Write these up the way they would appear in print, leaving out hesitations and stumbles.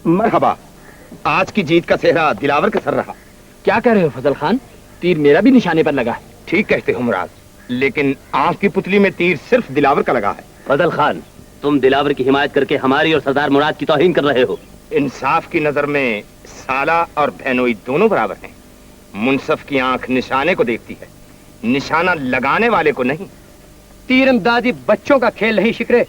मरहबा। आज की जीत का सेहरा दिलावर का सर रहा। क्या कह रहे हो फजल खान? तीर मेरा भी निशाने पर लगा है। ठीक कहते हो मुराद, लेकिन आंख की पुतली में तीर सिर्फ दिलावर का लगा है। फजल खान, तुम दिलावर की हिमायत करके हमारी और सरदार मुराद की तौहीन कर रहे हो। इंसाफ की नजर में साला और बहनोई दोनों बराबर हैं। मुनसफ की आंख निशाने को देखती है, निशाना लगाने वाले को नहीं। तीरंदाजी बच्चों का खेल नहीं शिकरे।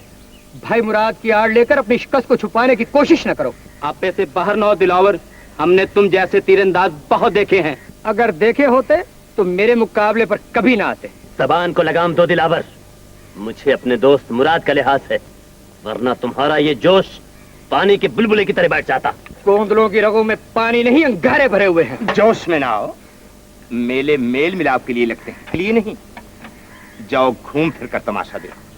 भाई मुराद की आड़ लेकर अपनी शिकस्त को छुपाने की कोशिश न करो। आपे से बाहर न हो दिलावर, हमने तुम जैसे तीरंदाज बहुत देखे हैं। अगर देखे होते तो मेरे मुकाबले पर कभी ना आते। जबान को लगाम दो दिलावर, मुझे अपने दोस्त मुराद का लिहाज है, वरना तुम्हारा ये जोश पानी के बुलबुले की तरह बैठ जाता। कोंदलों की रगों में पानी नहीं, अंगारे भरे हुए हैं। जोश में ना आओ, मेले मेल मिलाप के लिए लगते हैं, लिए नहीं। जाओ घूम फिर कर तमाशा देखो।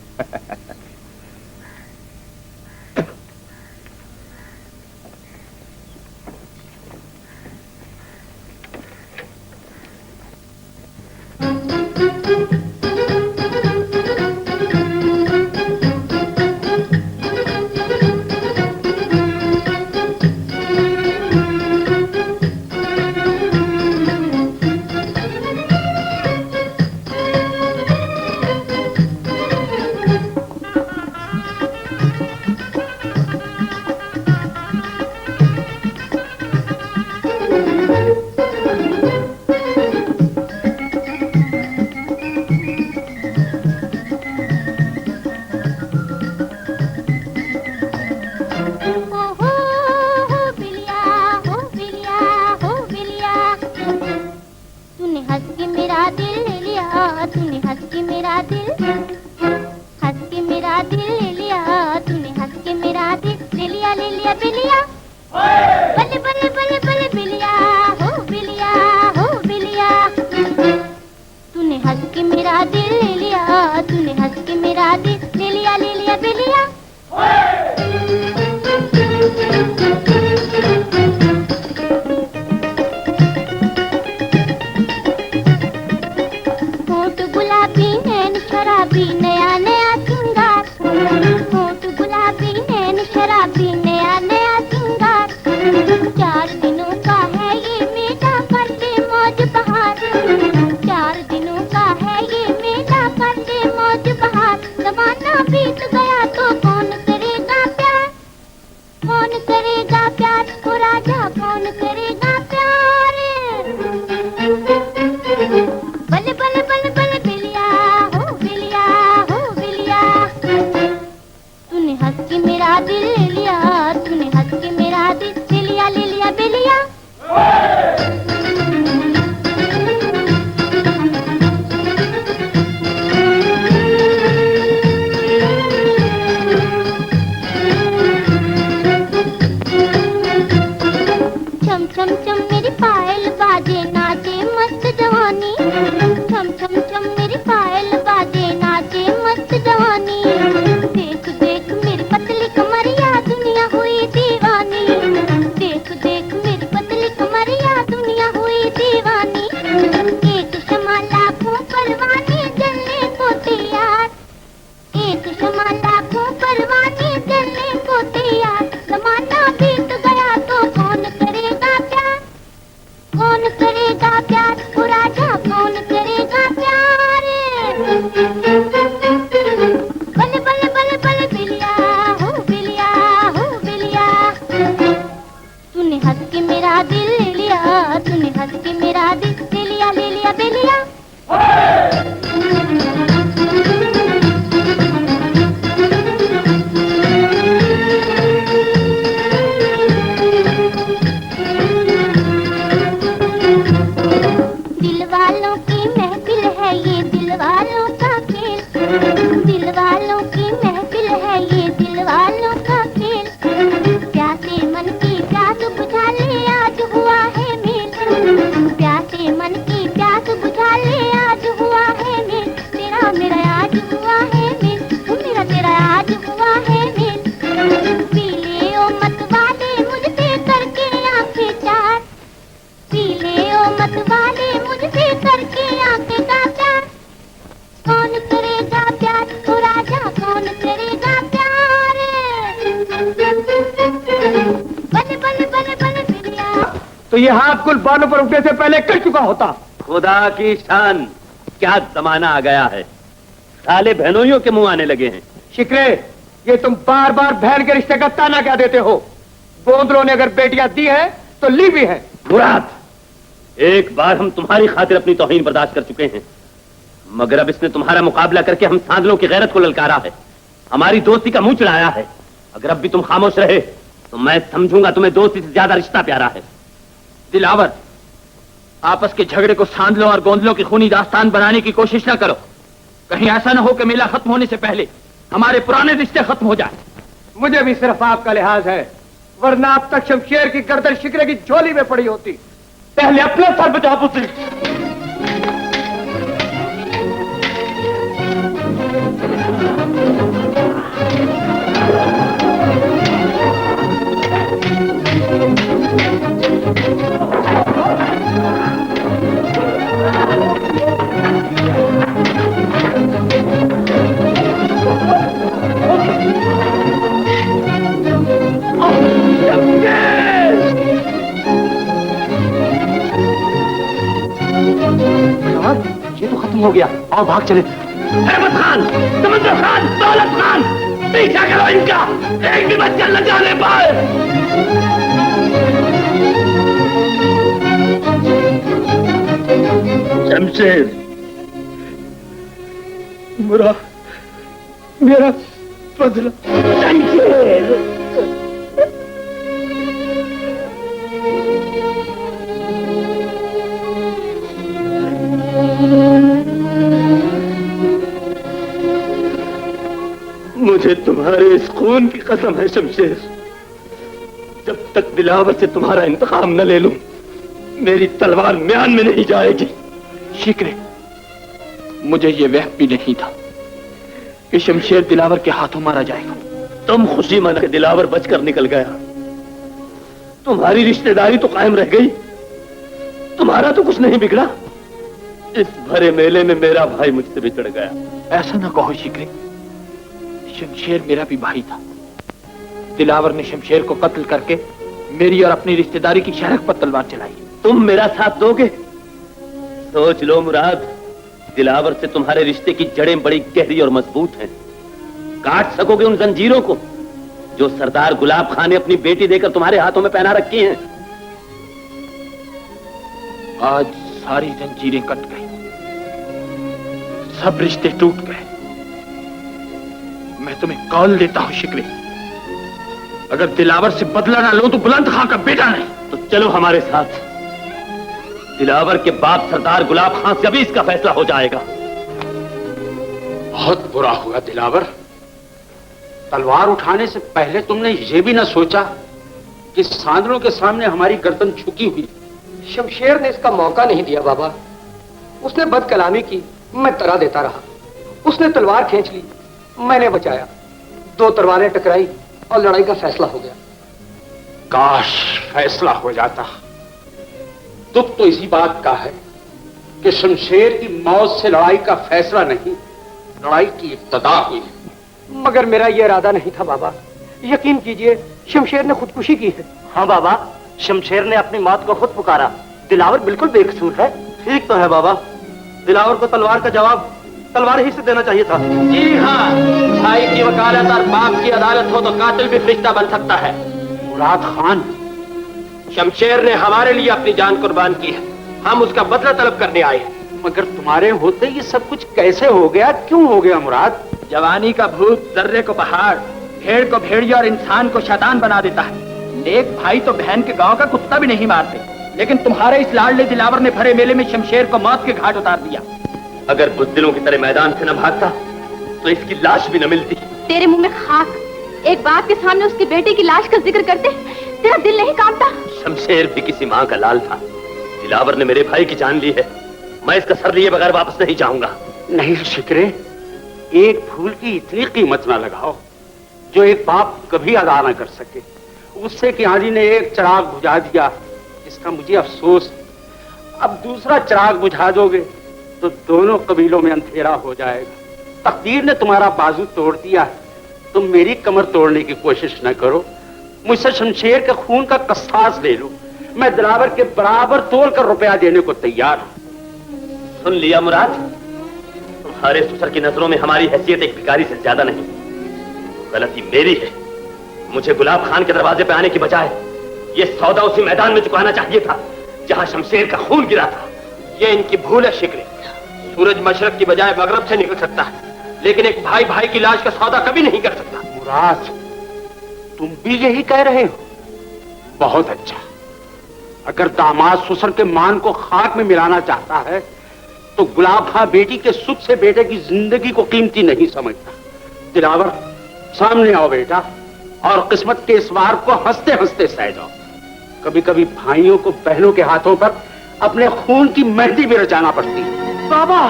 ये हाथ कुल बालों पर उठने से पहले कर चुका होता। खुदा की शान, क्या जमाना आ गया है, साले बहनोइयों के मुंह आने लगे हैं। शिकरे, ये तुम बार बार बहन के रिश्ते का ताना क्या देते हो? बोंदलों ने अगर बेटियां दी है तो ली भी है। मुराद, एक बार हम तुम्हारी खातिर अपनी तौहीन बर्दाश्त कर चुके हैं, मगर अब इसने तुम्हारा मुकाबला करके हम सांदलों की गैरत को ललकारा है, हमारी दोस्ती का मुंह चढ़ाया है। अगर अब भी तुम खामोश रहे तो मैं समझूंगा तुम्हें दोस्ती से ज्यादा रिश्ता प्यारा है। दिलावर, आपस के झगड़े को सांदलों और गोंदलों की खूनी दास्तान बनाने की कोशिश न करो। कहीं ऐसा न हो कि मेला खत्म होने से पहले हमारे पुराने रिश्ते खत्म हो जाए। मुझे भी सिर्फ आपका लिहाज है, वरना अब तक शमशेर की गर्दन शिकरे की झोली में पड़ी होती। पहले अपना सर बचा पुत्री। ये तो खत्म हो गया, आओ भाग चले। अहमद खान, समंदर खान, दौलत खान, पीछा करो इनका, एक भी बच्चा न जाने पाए। शमशेर, मेरा बदला। शमशेर, मुझे तुम्हारे इस खून की कसम है शमशेर, जब तक दिलावर से तुम्हारा इंतकाम न ले लूं, मेरी तलवार म्यान में नहीं जाएगी। शिकरे, मुझे ये वहम भी नहीं था कि शमशेर दिलावर के हाथों मारा जाएगा। तुम खुशी मना के दिलावर बचकर निकल गया, तुम्हारी रिश्तेदारी तो कायम रह गई, तुम्हारा तो कुछ नहीं बिगड़ा। इस भरे मेले में मेरा भाई मुझसे बिछड़ गया। ऐसा ना कहो शिकरे, शमशेर मेरा भी भाई था। दिलावर ने शमशेर को कत्ल करके मेरी और अपनी रिश्तेदारी की शहरक पर तलवार चलाई। तुम मेरा साथ दोगे? सोच लो मुराद, दिलावर से तुम्हारे रिश्ते की जड़ें बड़ी गहरी और मजबूत हैं। काट सकोगे उन जंजीरों को जो सरदार गुलाब खान ने अपनी बेटी देकर तुम्हारे हाथों में पहना रखी हैं? आज सारी जंजीरें कट गई, सब रिश्ते टूट गए। मैं तुम्हें कौल देता हूं शिकवे, अगर दिलावर से बदला ना लो तो बुलंद खां का बेटा नहीं। तो चलो हमारे साथ, दिलावर के बाप सरदार गुलाब खान से अभी इसका फैसला हो जाएगा। बहुत बुरा हुआ दिलावर, तलवार उठाने से पहले तुमने ये भी ना सोचा कि सांदलों के सामने हमारी गर्दन झुकी हुई। शमशेर ने इसका मौका नहीं दिया बाबा, उसने बदकलामी की, मैं तरा देता रहा। उसने तलवार खींच ली, मैंने बचाया, दो तलवारें टकराई और लड़ाई का फैसला हो गया। काश फैसला हो जाता। दुख तो इसी बात का है कि शमशेर की मौत से लड़ाई का फैसला नहीं, लड़ाई की इब्तदा हुई। मगर मेरा यह इरादा नहीं था बाबा, यकीन कीजिए शमशेर ने खुदकुशी की है। हाँ बाबा, शमशेर ने अपनी मौत को खुद पुकारा, दिलावर बिल्कुल बेकसूर है। ठीक तो है बाबा, दिलावर को तलवार का जवाब तलवार ही से देना चाहिए था। जी हाँ, भाई की वकालत और बाप की अदालत हो तो कातिल भी फरिश्ता बन सकता है। मुराद खान, शमशेर ने हमारे लिए अपनी जान कुर्बान की है, हम उसका बदला तलब करने आए हैं। मगर तुम्हारे होते ये सब कुछ कैसे हो गया, क्यों हो गया मुराद? जवानी का भूत दर्रे को पहाड़, भेड़ को भेड़िया और इंसान को शैतान बना देता है। नेक भाई तो बहन के गांव का कुत्ता भी नहीं मारते, लेकिन तुम्हारे इस लाडले दिलावर ने भरे मेले में शमशेर को मौत के घाट उतार दिया। अगर बुज़दिलों की तरह मैदान से न भागता तो इसकी लाश भी न मिलती। तेरे मुंह में खाक, एक बाप के सामने उसकी बेटे की लाश का जिक्र करते तेरा दिल नहीं कांपता? शमशेर भी किसी माँ का लाल था, दिलावर ने मेरे भाई की जान ली है, मैं इसका सर लिए बगैर वापस नहीं जाऊंगा। नहीं शिकरे, एक फूल की इतनी कीमत ना लगाओ जो एक बाप कभी अदा न कर सके। उससे कि आंधी ने एक चिराग बुझा दिया, इसका मुझे अफसोस। अब दूसरा चिराग बुझा दोगे तो दोनों कबीलों में अंधेरा हो जाएगा। तकदीर ने तुम्हारा बाजू तोड़ दिया है, तुम मेरी कमर तोड़ने की कोशिश न करो। मुझसे शमशेर के खून का कसास ले लो, मैं दिलावर के बराबर तोल कर रुपया देने को तैयार हूं। सुन लिया मुराद, तुम्हारे ससुर की नजरों में हमारी हैसियत एक भिखारी से ज्यादा नहीं। गलती मेरी है। मुझे गुलाब खान के दरवाजे पे आने की बजाय ये सौदा उसी मैदान में चुकाना चाहिए था जहां शमशेर का खून गिरा था। ये इनकी भूल है शिकरे। सूरज मशरक की बजाय मगरब से निकल सकता है, लेकिन एक भाई भाई की लाश का सौदा कभी नहीं कर सकता। मुराद, तुम भी यही कह रहे हो? बहुत अच्छा। अगर दामाद ससुर के मान को खाक में मिलाना चाहता है तो गुलाब खां बेटी के सुख से बेटे की जिंदगी को कीमती नहीं समझता। दिलावर, सामने आओ बेटा, और किस्मत के इस वार को हंसते हंसते सह जाओ। कभी कभी भाइयों को बहनों के हाथों पर अपने खून की मेहंदी भी रचाना पड़ती है। बाबा,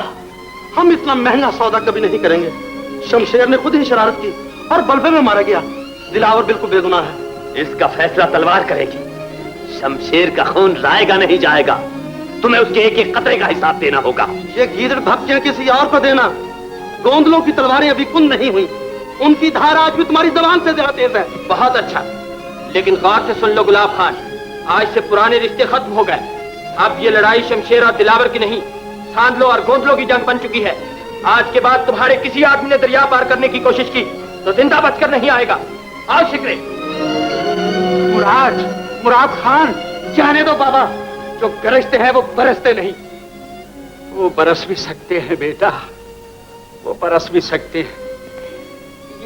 हम इतना महंगा सौदा कभी नहीं करेंगे। शमशेर ने खुद ही शरारत की और बल्बे में मारा गया। दिलावर बिल्कुल बेगुनाह है। इसका फैसला तलवार करेगी। शमशेर का खून लाएगा नहीं जाएगा। तुम्हें उसके एक एक कतरे का हिसाब देना होगा। ये गीदड़ धमकियां किसी और को देना। गोंदलों की तलवारें अभी कुंद नहीं हुई, उनकी धार आज भी तुम्हारी जबान से ज्यादा तेज है। बहुत अच्छा, लेकिन गौर से सुन लो गुलाब खान, आज से पुराने रिश्ते खत्म हो गए। अब ये लड़ाई शमशेर और दिलावर की नहीं, सांदलों और गोंदलों की जंग बन चुकी है। आज के बाद तुम्हारे किसी आदमी ने दरिया पार करने की कोशिश की तो जिंदा बचकर नहीं आएगा। आओ शिकरे। मुराद खान, जाने दो बाबा, जो गरजते हैं वो बरसते नहीं। वो बरस भी सकते हैं बेटा, वो बरस भी सकते हैं।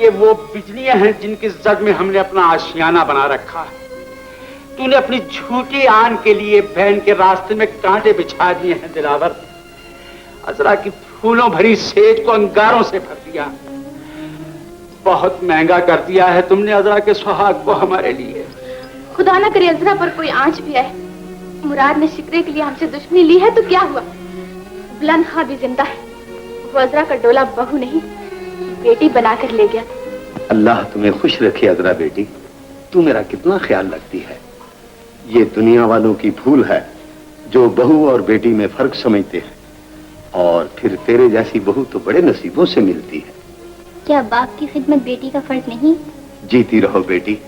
ये वो बिजलियां हैं जिनकी जद में हमने अपना आशियाना बना रखा है। तूने अपनी झूठी आन के लिए बहन के रास्ते में कांटे बिछा दिए हैं दिलावर। अजरा की फूलों भरी सेज को अंगारों से भर दिया। बहुत महंगा कर दिया है तुमने अजरा के सुहाग को हमारे लिए। खुदा ना करे अजरा पर कोई आंच भी आए। मुराद ने शिकरे के लिए हमसे दुश्मनी ली है तो क्या हुआ? बुलंद खां भी जिंदा है। वो अजरा का डोला बहू नहीं बेटी बनाकर ले गया। अल्लाह तुम्हें खुश रखे अजरा बेटी, तू मेरा कितना ख्याल रखती है। ये दुनिया वालों की भूल है जो बहू और बेटी में फर्क समझते हैं, और फिर तेरे जैसी बहू तो बड़े नसीबों से मिलती है। क्या बाप की खिदमत बेटी का फर्ज नहीं? जीती रहो बेटी।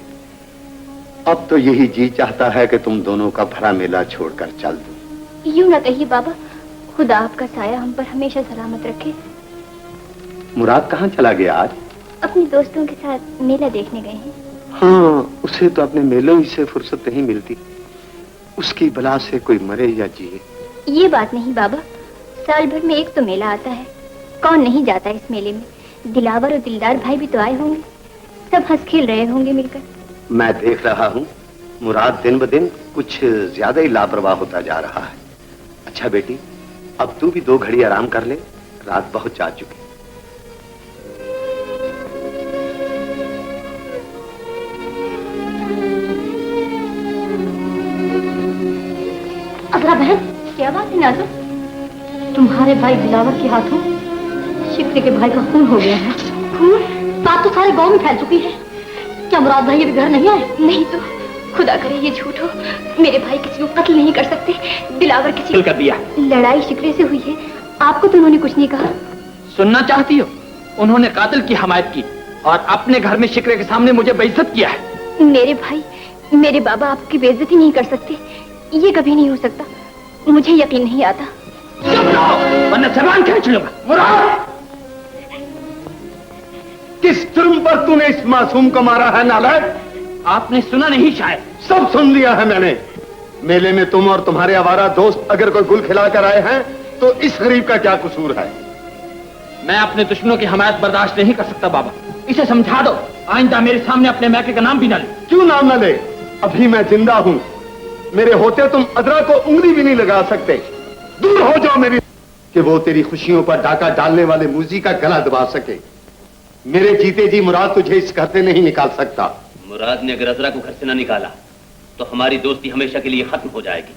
अब तो यही जी चाहता है कि तुम दोनों का भरा मेला छोड़कर चल दो। यूं ना कहिए बाबा, खुदा आपका साया हम पर हमेशा सलामत रखे। मुराद कहाँ चला गया आज? अपने दोस्तों के साथ मेला देखने गए हैं। हाँ, उसे तो अपने मेलों ही से फुर्सत नहीं मिलती। उसकी बला से कोई मरे या जिए। ये बात नहीं बाबा, साल भर में एक तो मेला आता है, कौन नहीं जाता इस मेले में। दिलावर और दिलदार भाई भी तो आए होंगे, सब हंस खेल रहे होंगे मिलकर। मैं देख रहा हूँ मुराद दिन ब दिन कुछ ज्यादा ही लापरवाह होता जा रहा है। अच्छा बेटी, अब तू भी 2 घड़ी आराम कर ले, रात बहुत जा चुकी। अजरा बहन, क्या बात है नाज़ो? तुम्हारे भाई दिलावर के हाथों शिकरे के भाई का खून हो गया है। खून? बात तो सारे गांव में फैल चुकी है। क्या मुराद भाई अभी घर नहीं आए? नहीं तो खुदा करे ये झूठ हो। मेरे भाई किसी को कत्ल नहीं कर सकते। दिलावर किसी कर दिया। लड़ाई शिकरे से हुई है, आपको तो उन्होंने कुछ नहीं कहा। सुनना चाहती हो? उन्होंने कातिल की हमायत की और अपने घर में शिकरे के सामने मुझे बेइज्जत किया है। मेरे भाई, मेरे बाबा आपकी बेइज्जती नहीं कर सकते, ये कभी नहीं हो सकता। मुझे यकीन नहीं आता। वरना जबान खींच लूंगा। मुराद, किस जुर्म पर तूने इस मासूम को मारा है नालायक? आपने सुना नहीं शायद? सब सुन लिया है मैंने। मेले में तुम और तुम्हारे आवारा दोस्त अगर कोई गुल खिलाकर आए हैं तो इस गरीब का क्या कसूर है? मैं अपने दुश्मनों की हमायत बर्दाश्त नहीं कर सकता बाबा। इसे समझा दो, आइंदा मेरे सामने अपने मैके का नाम भी न ले। क्यों नाम न ले? अभी मैं जिंदा हूं, मेरे होते तुम अदरा को उंगली भी नहीं लगा सकते। दूर हो जाओ मेरी, कि वो तेरी खुशियों पर डाका डालने वाले मूजी का गला दबा सके। मेरे जीते जी मुराद तुझे इस घर से नहीं निकाल सकता। मुराद ने अगर अजरा को घर से न निकाला तो हमारी दोस्ती हमेशा के लिए खत्म हो जाएगी।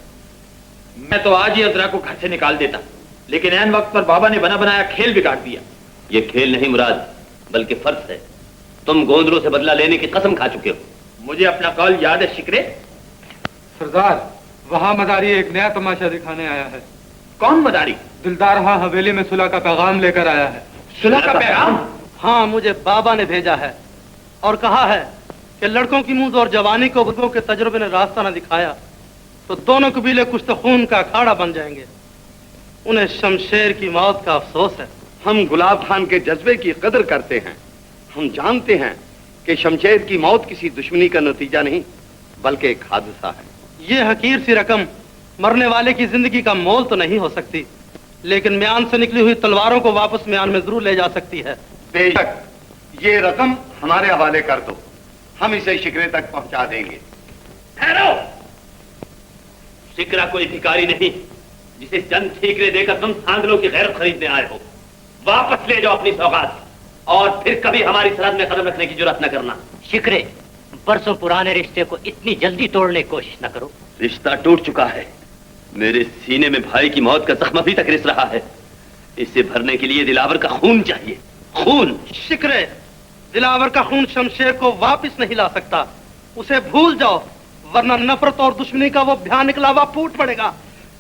मैं तो आज ही अजरा को घर से निकाल देता, लेकिन ऐन वक्त पर बाबा ने बना बनाया खेल बिगाड़ दिया। ये खेल नहीं मुराद, बल्कि फर्ज है। तुम गोंदलों से बदला लेने की कसम खा चुके हो। मुझे अपना कौल याद है शिकरे। सरदार, वहाँ मदारी एक नया तमाशा दिखाने आया है। कौन मदारी? दिलदार हाँ हवेली में सुलह का पैगाम लेकर आया है। सुलह का पैगाम? हाँ, मुझे बाबा ने भेजा है और कहा है कि लड़कों की मूंद और जवानी को बुजुर्गों के तजुर्बे ने रास्ता न दिखाया तो दोनों कबीले कुछ तो खून का अखाड़ा बन जाएंगे। उन्हें शमशेर की मौत का अफसोस है। हम गुलाब खान के जज्बे की कदर करते हैं। हम जानते हैं कि शमशेर की मौत किसी दुश्मनी का नतीजा नहीं बल्कि एक हादसा है। ये हकीर सी रकम मरने वाले की जिंदगी का मोल तो नहीं हो सकती, लेकिन म्यान से निकली हुई तलवारों को वापस म्यान में जरूर ले जा सकती है। बेशक, ये रकम हमारे हवाले कर दो, हम इसे शिकरे तक पहुंचा देंगे। ठहरो! शिकरा कोई भिखारी नहीं जिसे चंद ठीकरे देकर तुम सांदलों की गैरत खरीदने आए हो। वापस ले जाओ अपनी सौगात और फिर कभी हमारी सरहद में कदम रखने की जरूरत न करना। शिकरे, बरसों पुराने रिश्ते को इतनी जल्दी तोड़ने की कोशिश न करो। रिश्ता टूट चुका है। मेरे सीने में भाई की मौत का जख्म अभी तक रिस रहा है। इसे भरने के लिए दिलावर का खून चाहिए। खून! शिकरे, दिलावर का खून शमशेर को वापस नहीं ला सकता। उसे भूल जाओ, वरना नफरत और दुश्मनी का वो भयानक लावा फूट पड़ेगा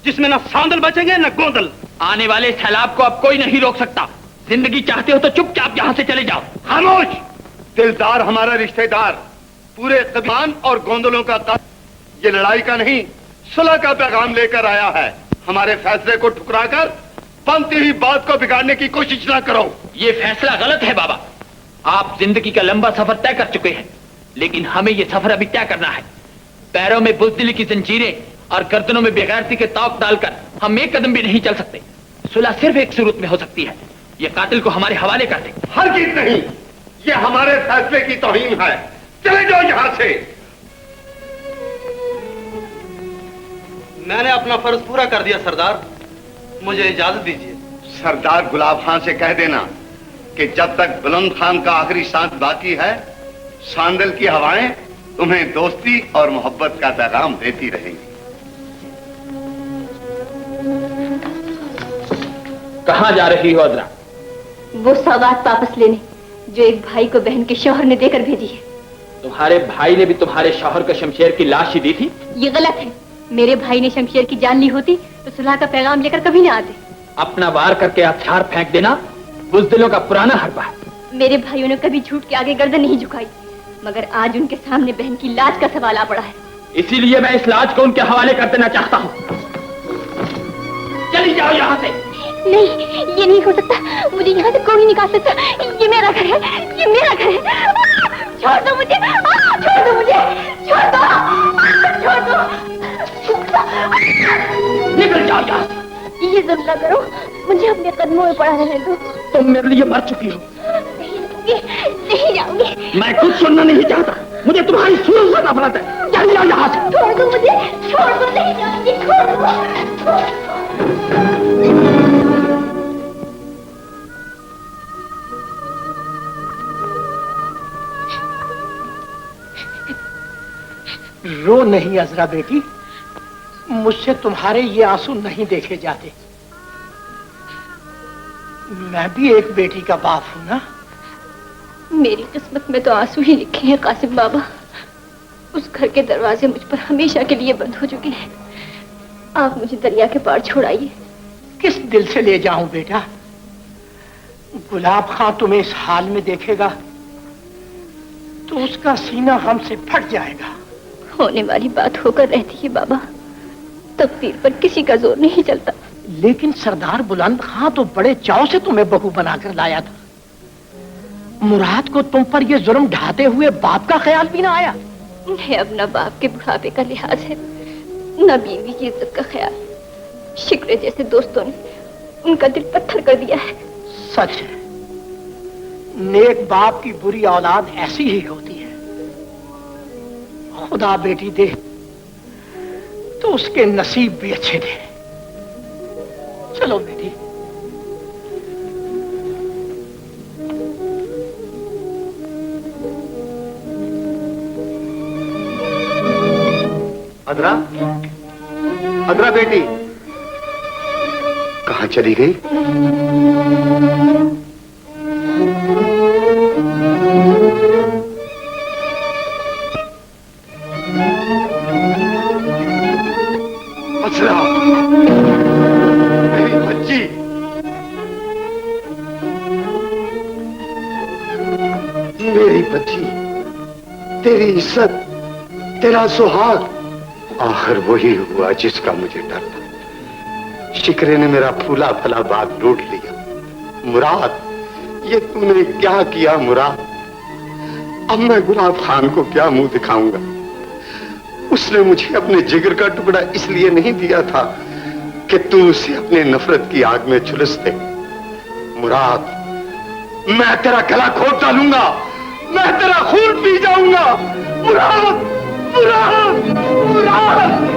जिसमें न सांदल बचेंगे न गोंदल। आने वाले सैलाब को अब कोई नहीं रोक सकता। जिंदगी चाहते हो तो चुपचाप यहाँ से चले जाओ। खामोश! दिलदार हमारा रिश्तेदार पूरे कबीलान और गोंदलों का ये लड़ाई का नहीं सुलह का पैगाम लेकर आया है। हमारे फैसले को ठुकराकर बनती हुई बात को बिगाड़ने की कोशिश ना करो। ये फैसला गलत है बाबा। आप जिंदगी का लंबा सफर तय कर चुके हैं, लेकिन हमें ये सफर अभी तय करना है। पैरों में बुज़दिली की जंजीरें और गर्दनों में बेगैरती के तौक डालकर हम एक कदम भी नहीं चल सकते। सुलह सिर्फ एक सूरत में हो सकती है, ये कातिल को हमारे हवाले कर दे। हरगिज़ नहीं, ये हमारे फैसले की तौहीन है। चले जाओ यहां से। मैंने अपना फर्ज पूरा कर दिया सरदार, मुझे इजाजत दीजिए। सरदार गुलाब खान से कह देना कि जब तक बुलंद खान का आखिरी सांस बाकी है, सांदल की हवाएं तुम्हें दोस्ती और मोहब्बत का पैगाम देती रहेंगी। कहां जा रही हो अदरा? वो सौगात वापस लेने जो एक भाई को बहन के शौहर ने देकर भेजी है। तुम्हारे भाई ने भी तुम्हारे शौहर को शमशेर की लाश ही दी थी? ये गलत है। मेरे भाई ने शमशेर की जान ली होती तो सुलह का पैगाम लेकर कभी ना आते। अपना वार करके हथियार फेंक देना बुज़दिलों का पुराना हरबा है। मेरे भाइयों ने कभी झूठ के आगे गर्दन नहीं झुकाई, मगर आज उनके सामने बहन की लाज का सवाल आ पड़ा है। इसीलिए मैं इस लाज को उनके हवाले कर देना चाहता हूँ। चली जाओ यहाँ से। नहीं, ये नहीं हो सकता। मुझे यहाँ से कोई नहीं निकाल सकता। ये मेरा घर है, ये मेरा घर है। छोड़ दो मुझे, छोड़ दो मुझे, छोड़ दो, छोड़ दो। निकल जाओ यहाँ से। ये जुल्म ना करो, मुझे अपने कदमों में पड़ा रहने दो। तुम मेरे लिए मर चुकी हो। नहीं जाऊंगी। मैं कुछ सुनना नहीं चाहता। मुझे तुम्हारी सूरत से नफरत है। चल जाओ यहाँ से। छोड़ दो मुझे, छोड़ दो। नहीं जाऊंगी, छोड़ दो। रो नहीं अजरा बेटी, मुझसे तुम्हारे ये आंसू नहीं देखे जाते। मैं भी एक बेटी का बाप हूं ना। मेरी किस्मत में तो आंसू ही लिखे हैं कासिम बाबा। उस घर के दरवाजे मुझ पर हमेशा के लिए बंद हो चुके हैं। आप मुझे दरिया के पार छोड़ाइए। किस दिल से ले जाऊं बेटा? गुलाब खां तुम्हें इस हाल में देखेगा तो उसका सीना हमसे फट जाएगा। होने वाली बात होकर रहती है बाबा, तकदीर पर किसी का जोर नहीं चलता। लेकिन सरदार बुलंद खां तो बड़े चाव से तुम्हें बहू बनाकर लाया था। मुराद को तुम पर यह जुर्म ढाते हुए बाप का ख्याल भी ना आया? उन्हें अब न बाप के बुढ़ापे का लिहाज है, न बीवी की इज्जत का ख्याल। शिकरे जैसे दोस्तों ने उनका दिल पत्थर कर दिया है। सच है, नेक बाप की बुरी औलाद ऐसी ही होती है। खुदा बेटी दे तो उसके नसीब भी अच्छे थे। चलो बेटी। अदरा, अदरा बेटी कहां चली गई? अदरा, मेरी बच्ची, मेरी बच्ची, तेरी इज्जत, तेरा सुहाग आखिर वही हुआ जिसका मुझे डर था। शिकरे ने मेरा फूला फला बाग लूट लिया। मुराद, ये तूने क्या किया मुराद? अब मैं गुलाब खान को क्या मुंह दिखाऊंगा? उसने मुझे अपने जिगर का टुकड़ा इसलिए नहीं दिया था कि तू उसे अपने नफरत की आग में झुलस दे। मुराद, मैं तेरा गला घोट डालूंगा, मैं तेरा खून पी जाऊंगा। मुराद, मुराद, मुराद।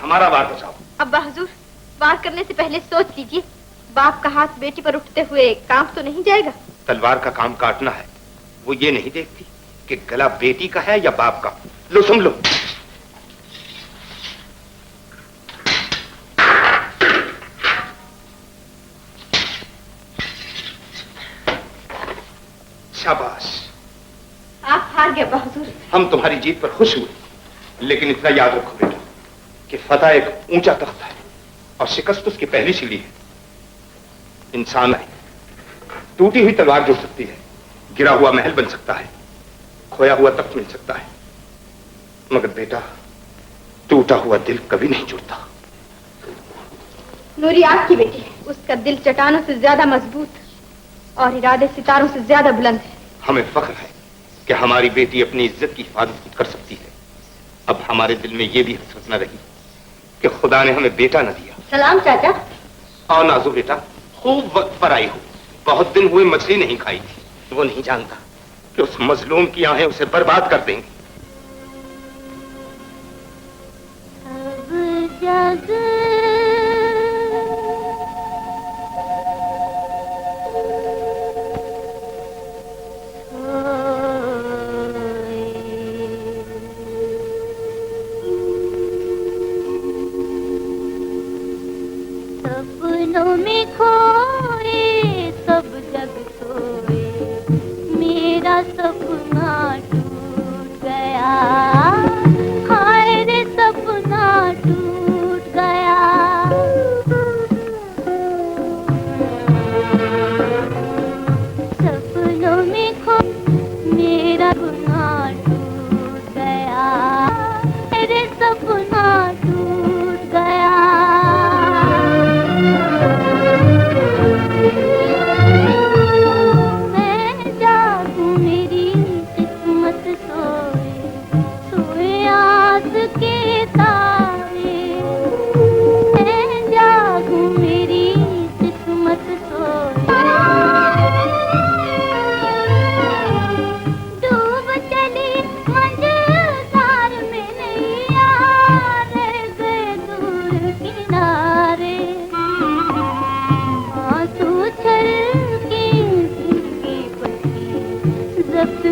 हमारा वार बचाओ। अब्बा हुजूर, वार करने से पहले सोच लीजिए, बाप का हाथ बेटी पर उठते हुए कांप तो नहीं जाएगा? तलवार का काम काटना है, वो ये नहीं देखती कि गला बेटी का है या बाप का। लो सुन लो। शाबाश। आप हार गए अब्बा हुजूर। हम तुम्हारी जीत पर खुश हुए, लेकिन इतना याद रखो बेटा कि फतह एक ऊंचा तख्त है और शिकस्त उसकी पहली सीढ़ी है। इंसान है, टूटी हुई तलवार जुड़ सकती है, गिरा हुआ महल बन सकता है, खोया हुआ तख्त मिल सकता है, मगर बेटा टूटा हुआ दिल कभी नहीं जुड़ता। नूरी आपकी बेटी है, उसका दिल चट्टानों से ज्यादा मजबूत और इरादे सितारों से ज्यादा बुलंद है। हमें फख्र है कि हमारी बेटी अपनी इज्जत की हिफाजत खुद कर सकती है। अब हमारे दिल में यह भी हसरत न रही कि खुदा ने हमें बेटा न दिया। सलाम चाचा। आओ नाजू बेटा, खूब वक्त पर आई हो। बहुत दिन हुए मछली नहीं खाई थी। वो नहीं जानता कि उस मजलूम की आंखें उसे बर्बाद कर देंगी। सपनों में खोए सब जग सोए, मेरा सपना टूट गया, हाय रे सपना टूट गया। सपनों में खो मेरा गुनाह टूट गया, हाय रे सपना टूट गया।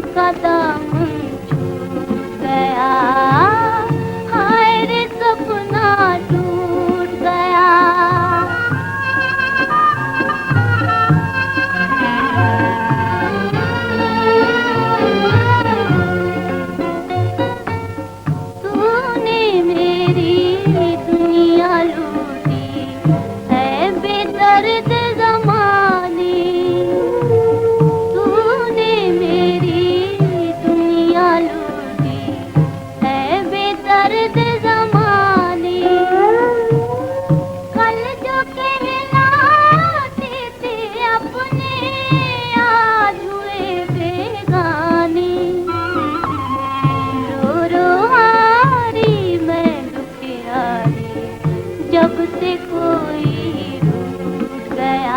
का दामन छूट गया, हाय रे सपना टूट गया। तूने मेरी दुनिया लूटी है बेदर्द ज़माने, दर्द ज़माने। कल जो कहलाते थे अपने आज हुए बेगाने। रो रो हारी मैं दुखियारी, जब से कोई रूठ गया।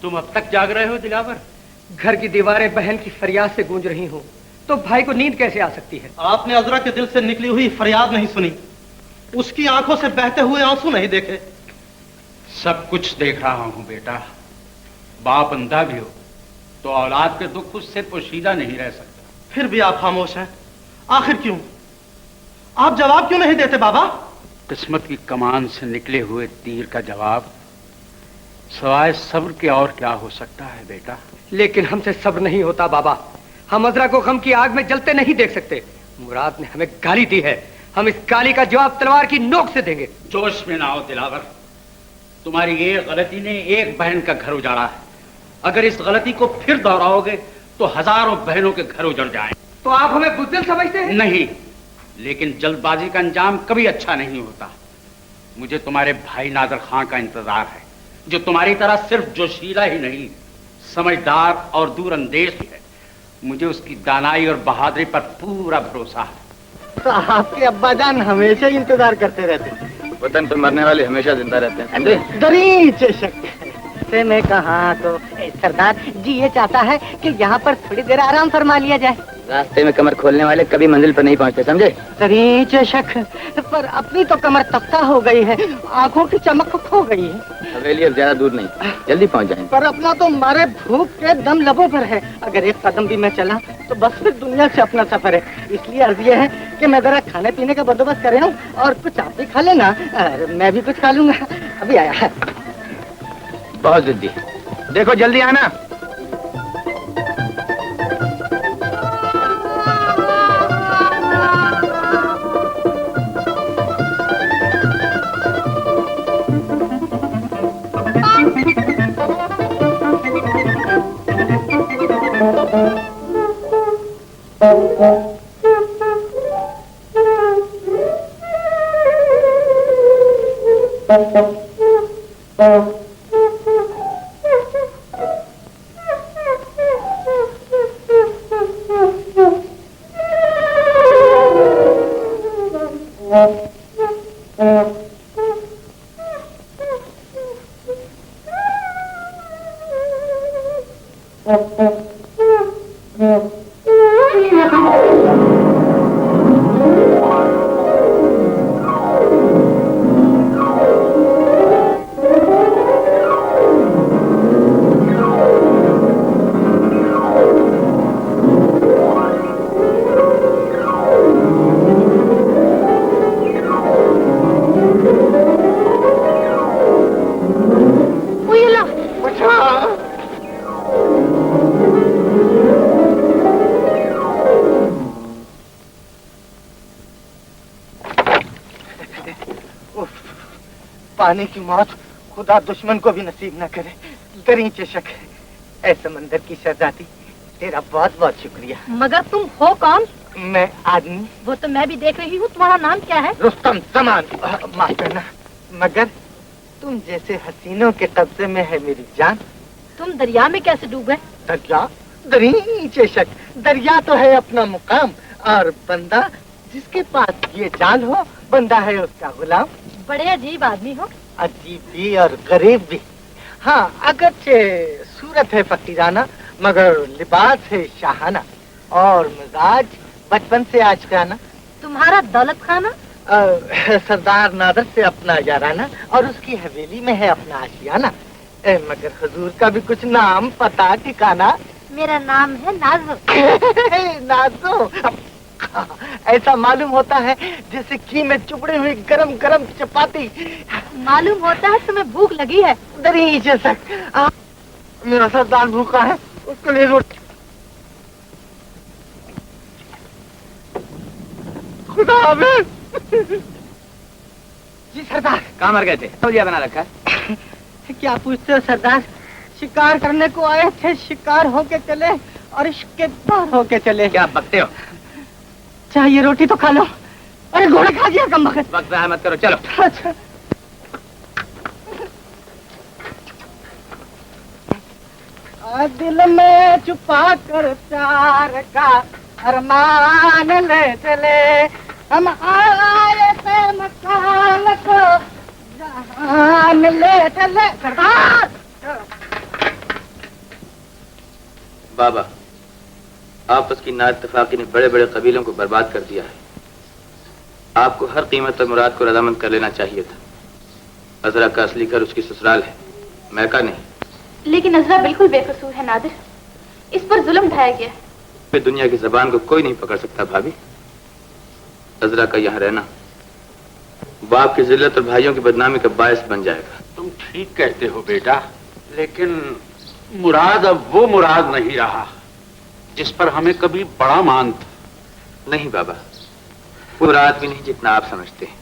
तुम अब तक जाग रहे हो दिलावर? घर की दीवारें बहन की फरियाद से गूंज रही हो तो भाई को नींद कैसे आ सकती है? आपने अजरा के दिल से निकली हुई फरियाद नहीं सुनी, उसकी आंखों से बहते हुए आंसू नहीं देखे। सब कुछ देख रहा हूं बेटा। बाप अंधा भी हो तो औलाद के दुख उससे पोशीदा नहीं रह सकता। फिर भी आप खामोश हैं, आखिर क्यों? आप जवाब क्यों नहीं देते बाबा? किस्मत की कमान से निकले हुए तीर का जवाब सवाए सब्र के और क्या हो सकता है बेटा? लेकिन हमसे सब्र नहीं होता बाबा। हम अजरा को गम की आग में जलते नहीं देख सकते। मुराद ने हमें गाली दी है, हम इस गाली का जवाब तलवार की नोक से देंगे। जोश में ना हो दिलावर। तुम्हारी एक गलती ने एक बहन का घर उजाड़ा है। अगर इस गलती को फिर दोहराओगे तो हजारों बहनों के घर उजड़ जाएं। तो आप हमें बुज़दिल समझते हैं? नहीं, लेकिन जल्दबाजी का अंजाम कभी अच्छा नहीं होता। मुझे तुम्हारे भाई नादर खां का इंतजार है, जो तुम्हारी तरह सिर्फ जोशीला ही नहीं, समझदार और दूरअंदेश भी है। मुझे उसकी दानाई और बहादुरी पर पूरा भरोसा है। तो आपके अब्बा जान हमेशा इंतजार करते रहते हैं। वतन पे मरने वाले हमेशा जिंदा रहते हैं। दरीच शक से मैं कहा तो सरदार जी ये चाहता है कि यहाँ पर थोड़ी देर आराम फरमा लिया जाए। रास्ते में कमर खोलने वाले कभी मंजिल पर नहीं पहुँचते, समझे? दरीच शक पर अपनी तो कमर तख्ता हो गई है, आंखों की चमक खो गई है। हवेली अब ज्यादा दूर नहीं, जल्दी पहुँच जाएंगे। पर अपना तो मारे भूख के दम लबों पर है। अगर एक कदम भी मैं चला तो बस फिर दुनिया से अपना सफर है। इसलिए अर्ज ये है कि मैं जरा खाने पीने का बंदोबस्त कर रहा हूँ और कुछ आप भी खा लेना, मैं भी कुछ खा लूंगा। अभी आया है। बहुत जिद्दी, देखो जल्दी आना। पानी की मौत खुदा दुश्मन को भी नसीब न करे। दरीच शक ऐ समंदर की शहजादी, तेरा बहुत बहुत शुक्रिया। मगर तुम हो कौन? मैं आदमी। वो तो मैं भी देख रही हूँ। तुम्हारा नाम क्या है? रुस्तम जमान। माफ करना, मगर तुम जैसे हसीनों के कब्जे में है मेरी जान। तुम दरिया में कैसे डूब गए? दरिया? दरीच शक, दरिया तो है अपना मुकाम और बंदा जिसके पास ये जाल हो, बंदा है उसका गुलाम। बड़े अजीब आदमी हो। अजीब भी और गरीब भी। हाँ, अगरचे सूरत है फकीराना मगर लिबास है शाहाना और मिजाज बचपन से आशिकाना। तुम्हारा दौलत खाना? सरदार नादर से अपना याराना और उसकी हवेली में है अपना आशियाना। मगर हुजूर का भी कुछ नाम पता ठिकाना? मेरा नाम है नाजो। नाजो? ऐसा मालूम होता है जैसे घी में चुपड़ी हुई गरम गरम चपाती। मालूम होता है तुम्हें भूख लगी है। दरीच शक, मेरा सरदार भूखा है, उसके लिए रोटी। खुदा हाफिज। जी सरदार। कहाँ मर गए थे? तौलिया बना रखा है। क्या पूछते हो सरदार? शिकार करने को आए थे, शिकार होके चले और इश्क के पार होके चले। क्या बकते हो? चाहिए रोटी तो खा लो। अरे घोड़े खा गया कम वक्त। वक्त ज़ाया मत करो, चलो। अच्छा। दिल में छुपा कर प्यार का अरमान ले चले, हम आए थे मकान को जहान ले चले। सरदार बाबा, आपस की नाइत्तेफाकी ने बड़े बड़े कबीलों को बर्बाद कर दिया है। आपको हर कीमत पर मुराद को रजामंद कर लेना चाहिए था। अजरा का असली घर उसकी ससुराल है, मैका नहीं। लेकिन अजरा बिल्कुल बेकसूर है नादिर, इस पर जुल्म ढाया गया है। दुनिया की जबान को कोई नहीं पकड़ सकता भाभी। अजरा का यहाँ रहना बाप की जिल्लत और भाइयों की बदनामी का बायस बन जाएगा। तुम ठीक कहते हो बेटा, लेकिन मुराद अब वो मुराद नहीं रहा जिस पर हमें कभी बड़ा मान था। नहीं बाबा, वो मुराद भी नहीं जितना आप समझते हैं।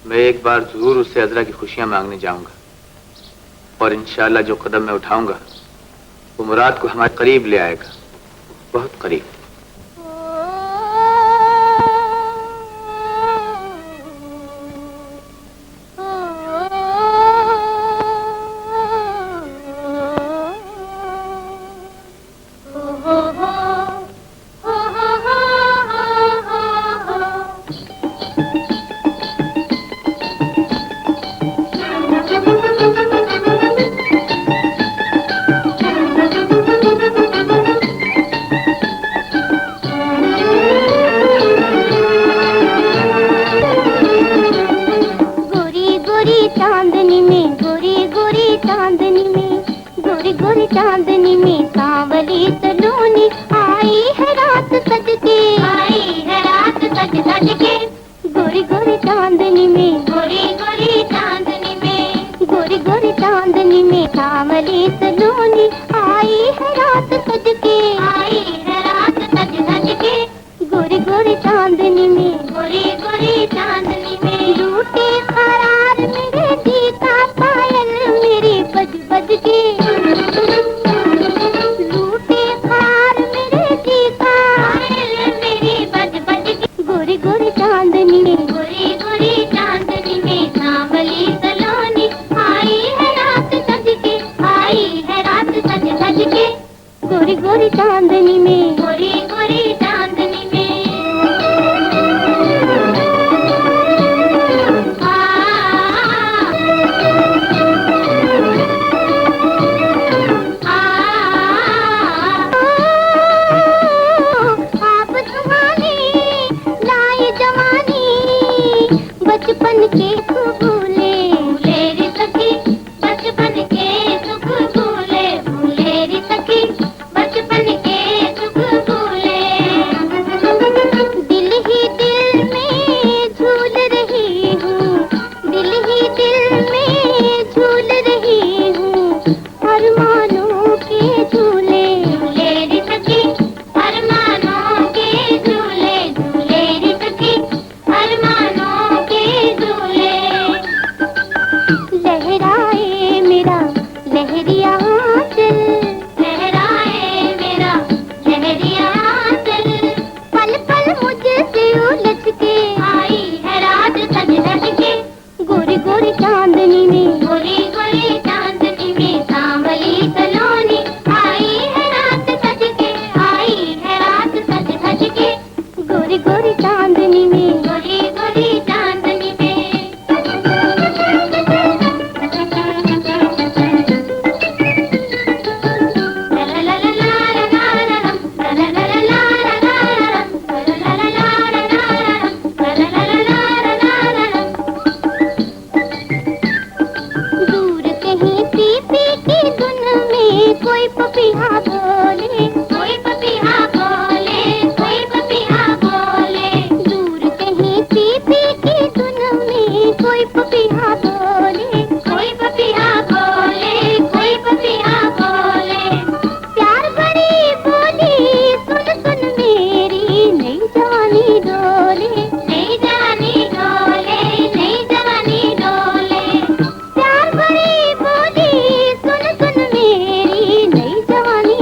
मैं एक बार जरूर उससे अजरा की खुशियां मांगने जाऊंगा और इंशाअल्लाह जो कदम मैं उठाऊंगा वो मुराद को हमारे करीब ले आएगा, बहुत करीब। चांदनी में सांवली सलोनी आई है रात सज के, आई है रात सज सज के। गोरी गोरी चांदनी में, गोरी गोरी चांदनी में, गोरी गोरी चांदनी में सांवली सलोनी आई है रात सज के, आई है रात सज सज के। गोरी गोरी चांदनी में, गोरी गोरी चांदनी में लूटे करार मेरे जी का पायल मेरी बज बज के। गोरी गोरी चांदनी में, गोरी गोरी चांदनी में आप सुहानी लाई जवानी बचपन के भूले भूले रे सखी, बचपन के सुख भूले भूले रे सखी, बचपन के सुख भूले। दिल ही दिल में झूल रही हूँ, दिल ही दिल में झूल रही हूँ, अरमानों के झूले झूले रे सखी, अरमानों के झूले झूले रे सखी, अरमानों के झूले। लहराए मेरा लहरिया आंचल, लहराए मेरा लहरिया आंचल, पल पल मुझसे उलझ के आई है रात सज सज के। गोरी गोरी चांदनी में, गोरी गोरी चांदनी में सांवली सलोनी आई है रात सज के, आई है रात सज सज के। गोरी गोरी चांदनी में, गोरी गोरी चांदनी में दूर कहीं पीपी की धुन में कोई पपीहा बोले, कोई पपीहा बोले, कोई पपीहा बोले। दूर कहीं पीपी की धुन में कोई पपीहा बोले, कोई पपीहा बोले, कोई पपीहा बोले। प्यार भरी बोली सुन सुन मेरी नहीं जानी डोले, नहीं जानी डोले, नहीं जानी डोले। प्यार भरी बोली सुन सुन मेरी नहीं जानी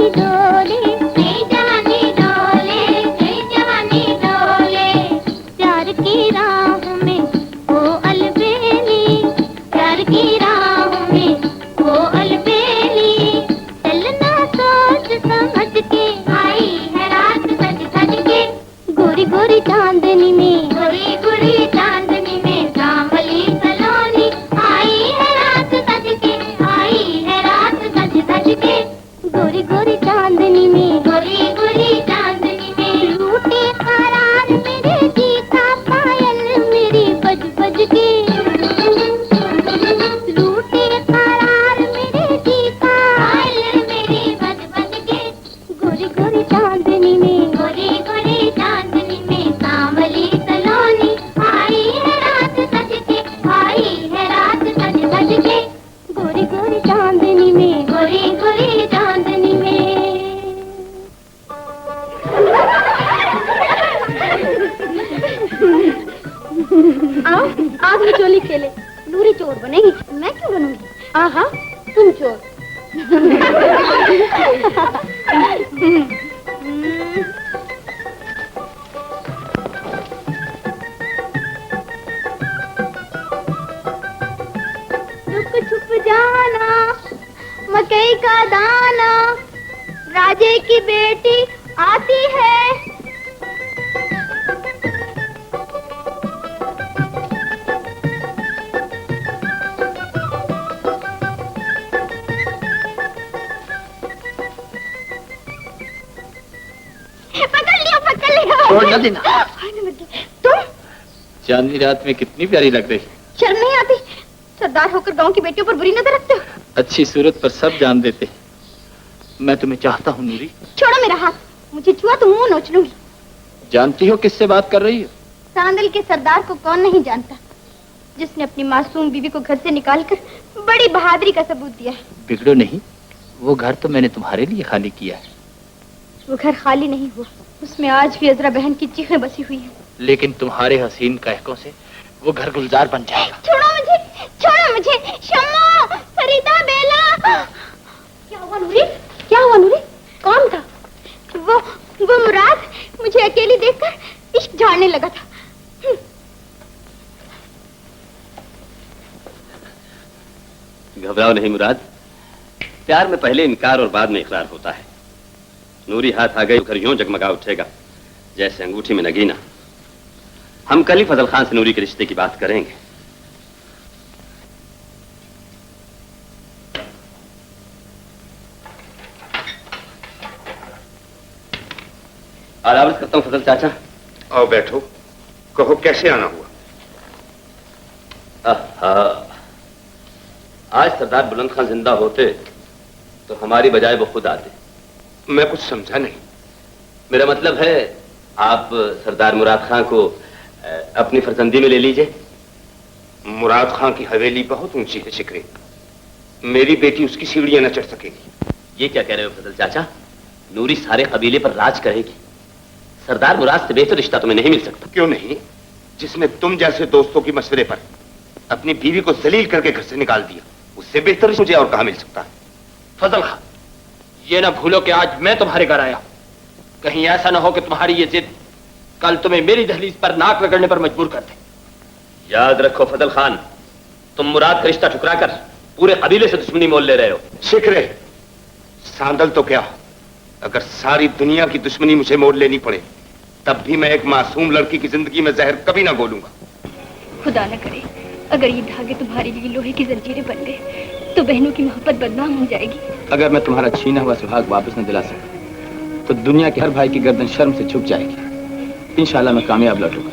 छुप छुप जाना मकई का दाना, राजे की बेटी आती है। पकड़ लिया छोड़ न देना। तुम चांदनी रात में कितनी प्यारी लग रही। शर्म नहीं आती? सरदार होकर गांव की बेटियों पर बुरी नजर रखते हो। अच्छी सूरत पर सब जान देते। मैं तुम्हें चाहता हूँ नूरी। छोड़ो मेरा हाथ, मुझे छुआ तो मुंह नोच लूंगी। जानती हो किससे बात कर रही हो? सांदल के सरदार को कौन नहीं जानता, जिसने अपनी मासूम बीवी को घर से निकालकर बड़ी बहादुरी का सबूत दिया है। बिगड़ो नहीं, वो घर तो मैंने तुम्हारे लिए खाली किया है। वो घर खाली नहीं हुआ, उसमें आज भी अजरा बहन की चीखें बसी हुई हैं। लेकिन तुम्हारे हसीन कहकों से वो घर गुलजार बन जाएगा। छोड़ो मुझे, छोड़ो मुझे। शम्मा, फरीदा, बेला। क्या हुआ नूरी? क्या हुआ नूरी? कौन था? वो मुराद मुझे अकेली देखकर इश्क झाड़ने लगा था। घबराओ नहीं मुराद, प्यार में पहले इनकार और बाद में इकरार होता है। नूरी हाथ आ गई तो घर यूं जगमगा उठेगा जैसे अंगूठी में नगीना। हम कल ही फजल खान से नूरी के रिश्ते की बात करेंगे। आराम करता हूं फजल चाचा। आओ बैठो, कहो कैसे आना हुआ? आज सरदार बुलंद खान जिंदा होते तो हमारी बजाय वो खुद आते। मैं कुछ समझा नहीं। मेरा मतलब है आप सरदार मुराद खान को अपनी फर्जंदी में ले लीजिए। मुराद खान की हवेली बहुत ऊंची है शिकरे, मेरी बेटी उसकी सीढ़ियां न चढ़ सकेगी। ये क्या कह रहे हो फजल चाचा? नूरी सारे कबीले पर राज करेगी। सरदार मुराद से बेहतर रिश्ता तुम्हें नहीं मिल सकता। क्यों नहीं? जिसने तुम जैसे दोस्तों की मशवरे पर अपनी बीवी को जलील करके घर से निकाल दिया, उससे बेहतर मुझे और कहां मिल सकता है? फजल खान, ये ना भूलो कि आज मैं तुम्हारे घर आया। कहीं ऐसा ना हो कि तुम्हारी ये जिद कल तुम्हें मेरी दहलीज पर नाक रगड़ने पर मजबूर कर दे। याद रखो फजल खान, तुम मुराद का रिश्ता ठुकराकर पूरे कबीले से दुश्मनी मोल ले रहे हो। शिकरे, सांदल तो क्या, अगर सारी दुनिया की दुश्मनी मुझे मोल लेनी पड़े तब भी मैं एक मासूम लड़की की जिंदगी में जहर कभी ना घोलूंगा। खुदा न करे अगर ये धागे तुम्हारे लिए लोहे की जंजीरें बन गए तो बहनों की मोहब्बत बदनाम हो जाएगी। अगर मैं तुम्हारा छीना हुआ सुहाग वापस न दिला सका तो दुनिया के हर भाई की गर्दन शर्म से झुक जाएगी। इंशाल्लाह मैं कामयाब लौटूंगा।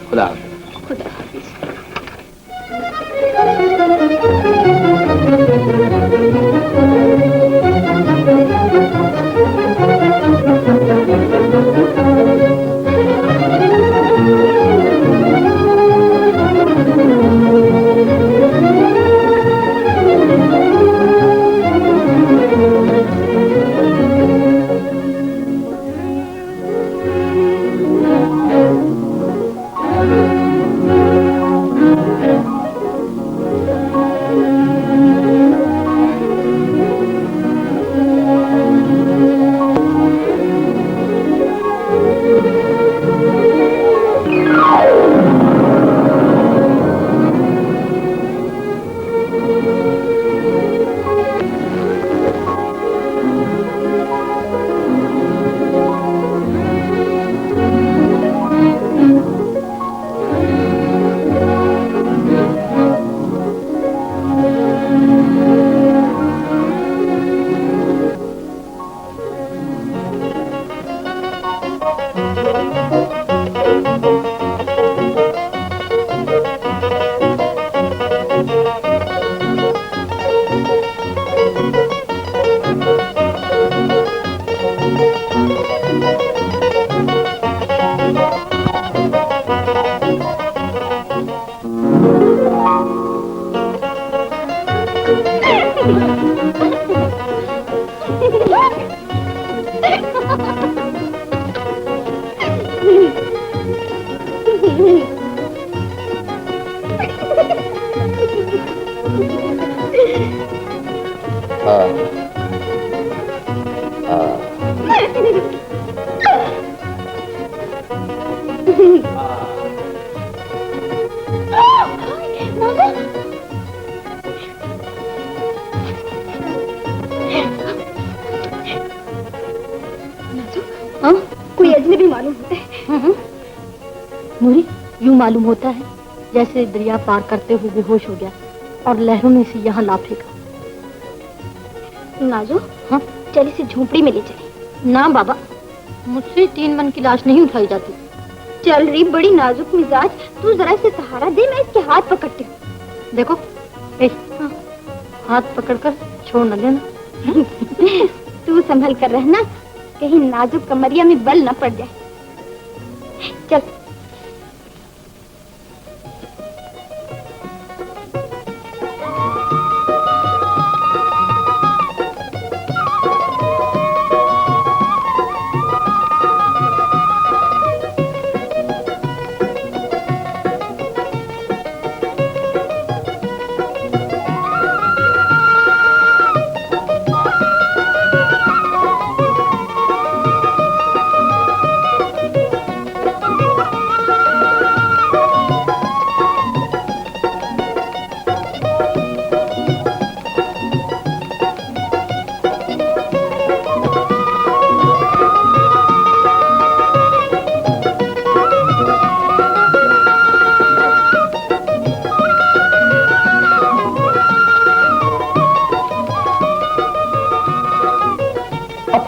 खुदा हाफिज। खुदा हाफिज। हाँ, कोई अजनबी मालूम होता है। नूरी, यूं मालूम होता है जैसे दरिया पार करते हुए बेहोश हो गया और लहरों में से यहाँ ला फेंका। नाजो, हाँ, चल इसे झोपड़ी में ले चले। ना बाबा, मुझसे 3 मन की लाश नहीं उठाई जाती। चल रही, बड़ी नाजुक मिजाज, तू जरा इसे सहारा दे, मैं इसके हाथ पकड़ती हूँ। देखो, हाँ, हाथ पकड़कर छोड़ न लेना। तू संभल कर रहना, कहीं नाजुक कमरिया में बल न पड़ जाए। चल।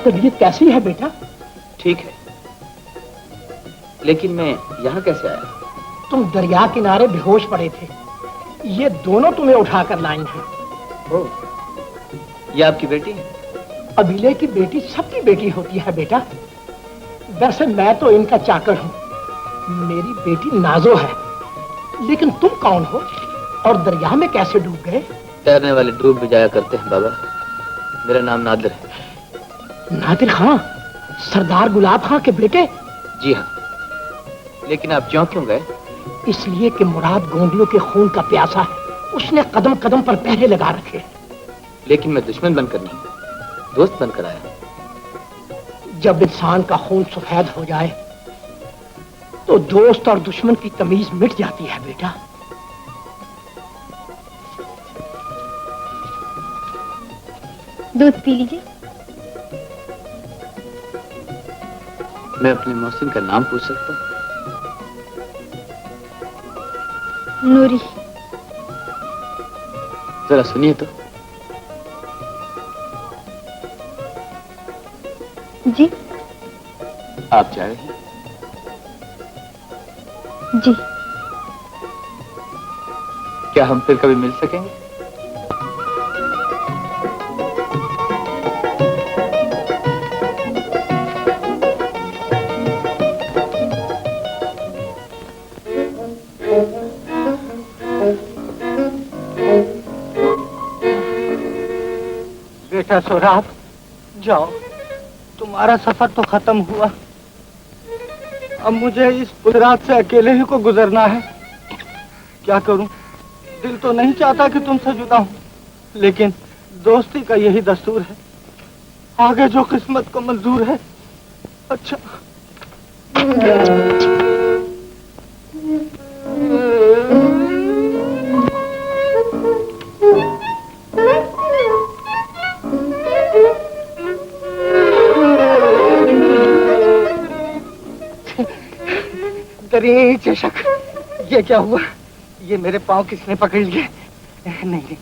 तबीयत कैसी है बेटा? ठीक है, लेकिन मैं यहाँ कैसे आया? तुम दरिया किनारे बेहोश पड़े थे, ये दोनों तुम्हें उठाकर लाई हैं। ओह, ये आपकी बेटी है? अबीले की बेटी सबकी बेटी होती है बेटा। वैसे मैं तो इनका चाकर हूँ, मेरी बेटी नाजो है। लेकिन तुम कौन हो और दरिया में कैसे डूब गए? तैरने वाले डूब भी जाया करते हैं बाबा। मेरा नाम नादिर है। नादिर खां, सरदार गुलाब खां के बेटे? जी हाँ। लेकिन आप क्यों गए? इसलिए कि मुराद गोंडियों के खून का प्यासा है, उसने कदम कदम पर पहरे लगा रखे। लेकिन मैं दुश्मन बनकर नहीं, दोस्त बनकर आया। जब इंसान का खून सफेद हो जाए तो दोस्त और दुश्मन की तमीज मिट जाती है बेटा। दूध पी लीजिए। मैं अपने मौसिन का नाम पूछ सकता हूँ? नूरी। जरा सुनिए तो। जी। आप जा रही हैं? जी। क्या हम फिर कभी मिल सकेंगे? बेटा सोराब, जाओ, तुम्हारा सफर तो खत्म हुआ। अब मुझे इस पुलरात से अकेले ही को गुजरना है। क्या करूं? दिल तो नहीं चाहता कि तुमसे जुदा हूं, लेकिन दोस्ती का यही दस्तूर है। आगे जो किस्मत को मंजूर है। अच्छा। दरी चेशक, ये क्या हुआ? ये मेरे पांव किसने पकड़ लिए? नहीं नहीं,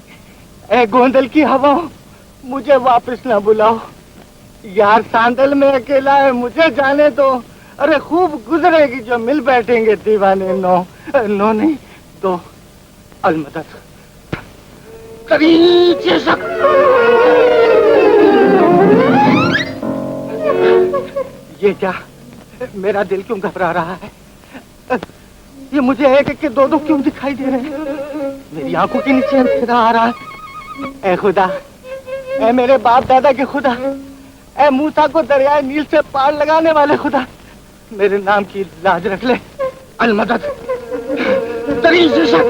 ए गोंदल की हवा, मुझे वापस ना बुलाओ यार। सांदल में अकेला है, मुझे जाने दो। अरे खूब गुजरेगी जो मिल बैठेंगे दीवाने। नो नो नहीं, दो अलमदद। दरी चेशक। ये क्या? मेरा दिल क्यों घबरा रहा है? ये मुझे एक एक के दो क्यों दिखाई दे रहे हैं? मेरी आंखों के नीचे अंधेरा आ रहा है। ए खुदा, ए मेरे बाप दादा के खुदा, ए मूसा को दरियाए नील से पार लगाने वाले खुदा, मेरे नाम की लाज रख ले। अलमदद। दरी चेशक।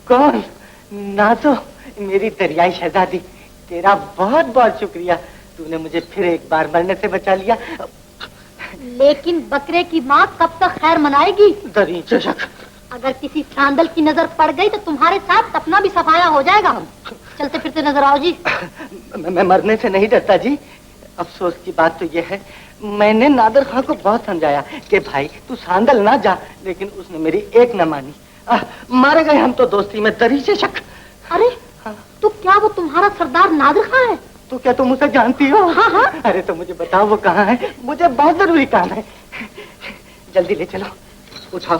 कौन? नाजो, मेरी दरियाई शहजादी, तेरा बहुत बहुत शुक्रिया। तूने मुझे फिर एक बार मरने से बचा लिया। लेकिन बकरे की माँ कब तक खैर मनाएगी? दरीचे शक। अगर किसी सांदल की नजर पड़ गई तो तुम्हारे साथ अपना भी सफाया हो जाएगा। चलते फिरते नजर आओ जी। मैं मरने से नहीं डरता जी। अफसोस की बात तो यह है, मैंने नादर खां को बहुत समझाया कि भाई तू सांदल ना जा, लेकिन उसने मेरी एक न मानी। मारे गए हम तो दोस्ती में, दरीचे शक। अरे तो क्या वो तुम्हारा सरदार नादिर खां है? तो क्या तुम उसे जानती हो? हाँ हाँ। अरे तो मुझे बताओ वो कहाँ है, मुझे बहुत जरूरी काम है। जल्दी ले चलो, उठाओ।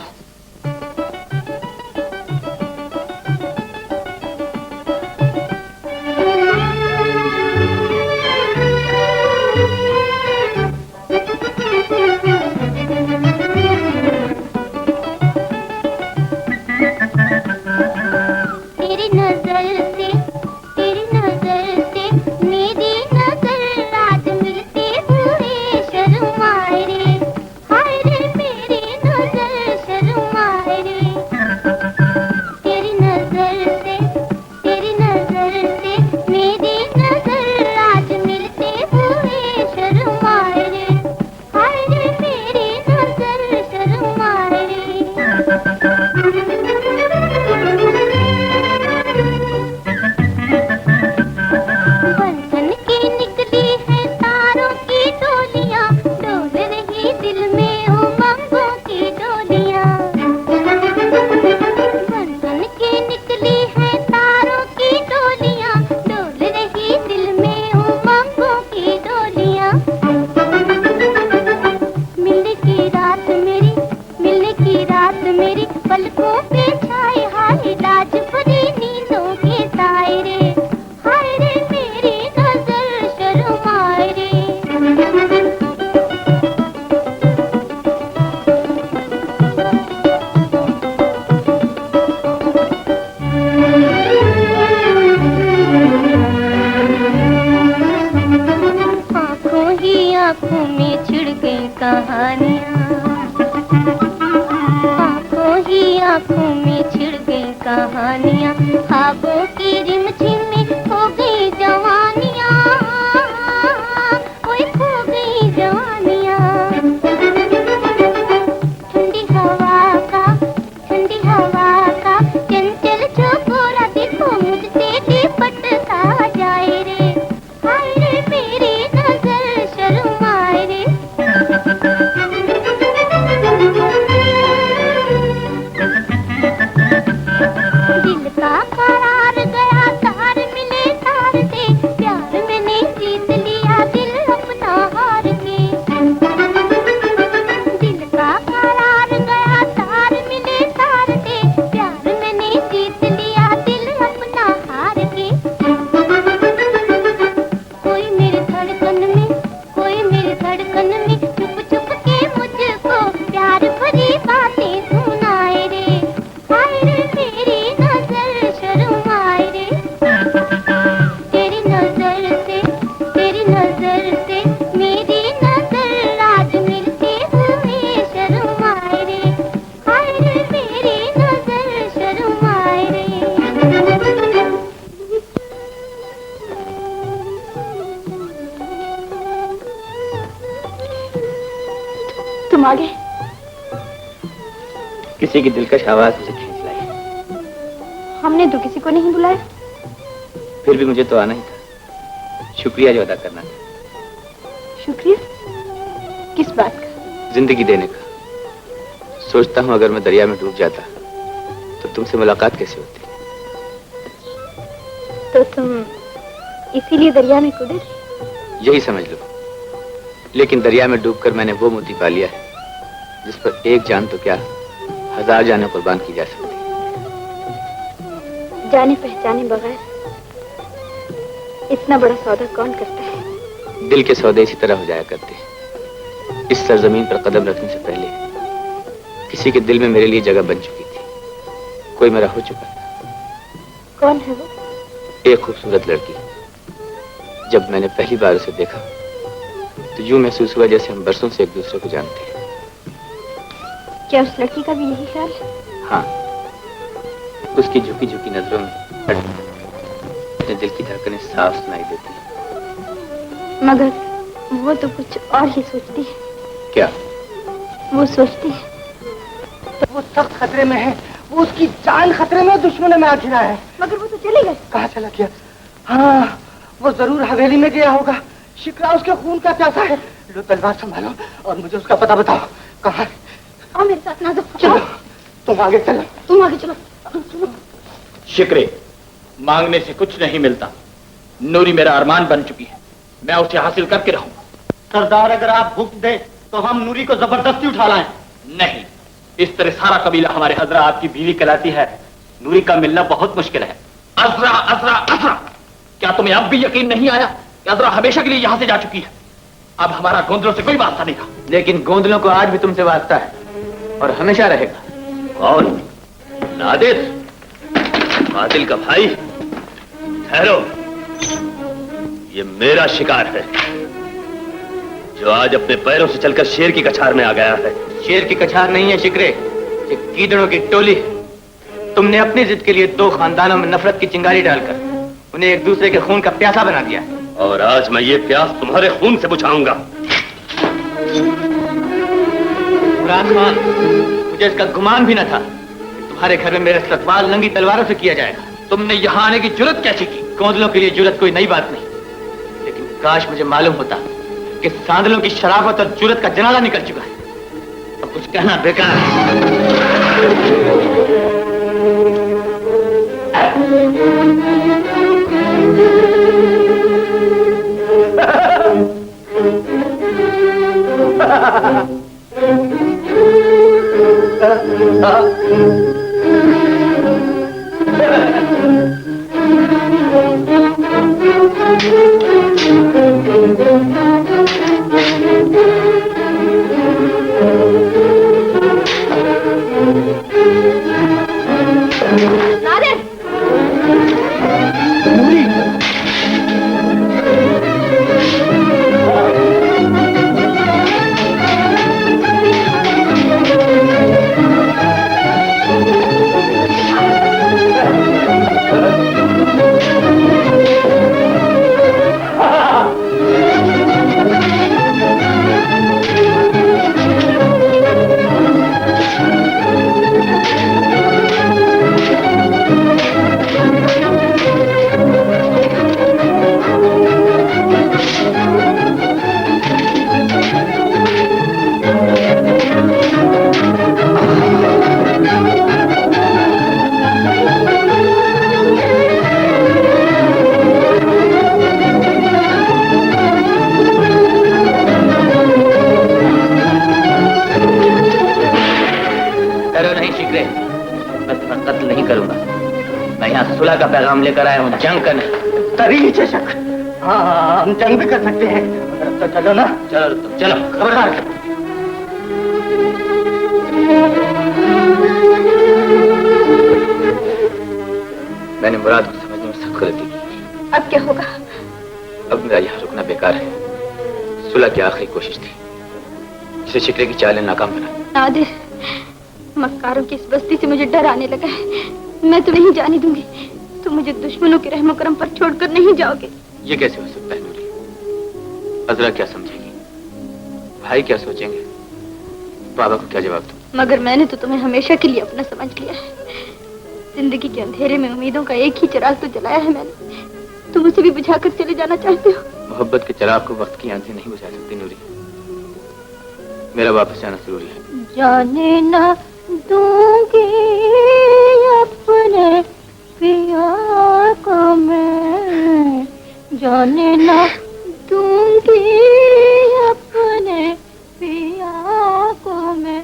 बातें सुनाए रे, हाय रे मेरी नजर शर्म किसी की दिलकश आवाज मुझे खींच लाई। हमने तो किसी को नहीं बुलाया। फिर भी मुझे तो आना ही था, शुक्रिया जो अदा करना था। शुक्रिया? किस बात का? जिंदगी देने का। सोचता हूँ अगर मैं दरिया में डूब जाता तो तुमसे मुलाकात कैसे होती। तो तुम इसीलिए दरिया में कूदे? यही समझ लो। लेकिन दरिया में डूबकर मैंने वो मोती पा लिया है जिस पर एक जान तो क्या 1000 जानें कुर्बान की जा सकती। जाने पहचाने बगैर इतना बड़ा सौदा कौन करता है? दिल के सौदे इसी तरह हो जाया करते हैं। इस सरजमीन पर कदम रखने से पहले किसी के दिल में मेरे लिए जगह बन चुकी थी। कोई मेरा हो चुका था। कौन है वो? एक खूबसूरत लड़की। जब मैंने पहली बार उसे देखा तो यूं महसूस हुआ जैसे हम बरसों से एक दूसरे को जानते हैं। क्या उस लड़की का भी यही ख्याल है? हाँ, उसकी झुकी झुकी नजरों में अपने दिल की धड़कनें साफ सुनाई देती हैं। मगर वो तो कुछ और ही सोचती है। क्या? वो सोचती है वो सख्त खतरे में है, वो उसकी जान खतरे में, दुश्मन में आ घिरा है। मगर वो तो चले गए। कहाँ चला गया? हाँ, वो जरूर हवेली में गया होगा। शिकरा उसके खून का प्यासा है। लो तलवार संभालो और मुझे उसका पता बताओ। कहाँ? आओ मेरे साथ नाज़ो। चलो। तुम आगे चलो। तुम आगे चलो। शिकरे, मांगने से कुछ नहीं मिलता। नूरी मेरा अरमान बन चुकी है, मैं उसे हासिल करके रहूंगा। सरदार, अगर आप हुक्म दे तो हम नूरी को जबरदस्ती उठा लाएं। नहीं, इस तरह सारा कबीला हमारे अजरा आपकी बीवी कहलाती है। नूरी का मिलना बहुत मुश्किल है। अजरा अजरा अजरा, क्या तुम्हें अब भी यकीन नहीं आया कि अजरा हमेशा के लिए यहाँ से जा चुकी है? अब हमारा गोंदलों से कोई वास्ता नहीं रहा। लेकिन गोंदलों को आज भी तुमसे वास्ता है और हमेशा रहेगा। कौन? नादिर, कातिल का भाई? ठहरो, ये मेरा शिकार है जो आज अपने पैरों से चलकर शेर की कछार में आ गया है। शेर की कछार नहीं है शिकरे, ये कीदड़ों की टोली है। तुमने अपनी जिद के लिए 2 खानदानों में नफरत की चिंगारी डालकर उन्हें एक दूसरे के खून का प्यासा बना दिया। और आज मैं ये प्यास तुम्हारे खून से बुझाऊंगा। मुराद खान, मुझे इसका गुमान भी न था कि तुम्हारे घर में मेरा सतवाल नंगी तलवारों से किया जाएगा। तुमने यहाँ आने की जुर्रत कैसी की? गोंदलों के लिए जुर्रत कोई नई बात नहीं, लेकिन काश मुझे मालूम होता कि सांदलों की शराफत और जुर्रत का जनाजा निकल चुका है। अब कुछ कहना बेकार का पैगाम लेकर आया हूँ, जंग करने। तरी चशक। हाँ, हम जंग भी कर सकते हैं। तो चलो ना। चलो तुम चलो, खबरदार। मैंने मुराद को समझने में सख्त गलती की। अब क्या होगा? अब मेरा यहाँ रुकना बेकार है। सुलह की आखिरी कोशिश थी जिसे शिकरे की चालें नाकाम बना। नादिर, मक्कारों की इस बस्ती से मुझे डर आने लगा है। मैं तुम्हें नहीं जाने दूंगी। तुम मुझे दुश्मनों के रहमो करम पर छोड़कर नहीं जाओगे। ये कैसे हो सकता है नूरी? अजरा क्या समझेगी, भाई क्या सोचेंगे, बाबा को क्या जवाब दूं? मगर मैंने तो तुम्हें हमेशा के लिए अपना समझ लिया है। जिंदगी के अंधेरे में उम्मीदों का एक ही चिराग तो जलाया है मैंने। तुम उसे भी बुझाकर चले जाना चाहते हो? मोहब्बत के चिराग को वक्त की आंखें नहीं बुझा सकती नूरी। मेरा वापस जाना जरूरी है। जाने ना दूंगी अपने पिया को मैं, जाने ना दूंगी अपने पिया को मैं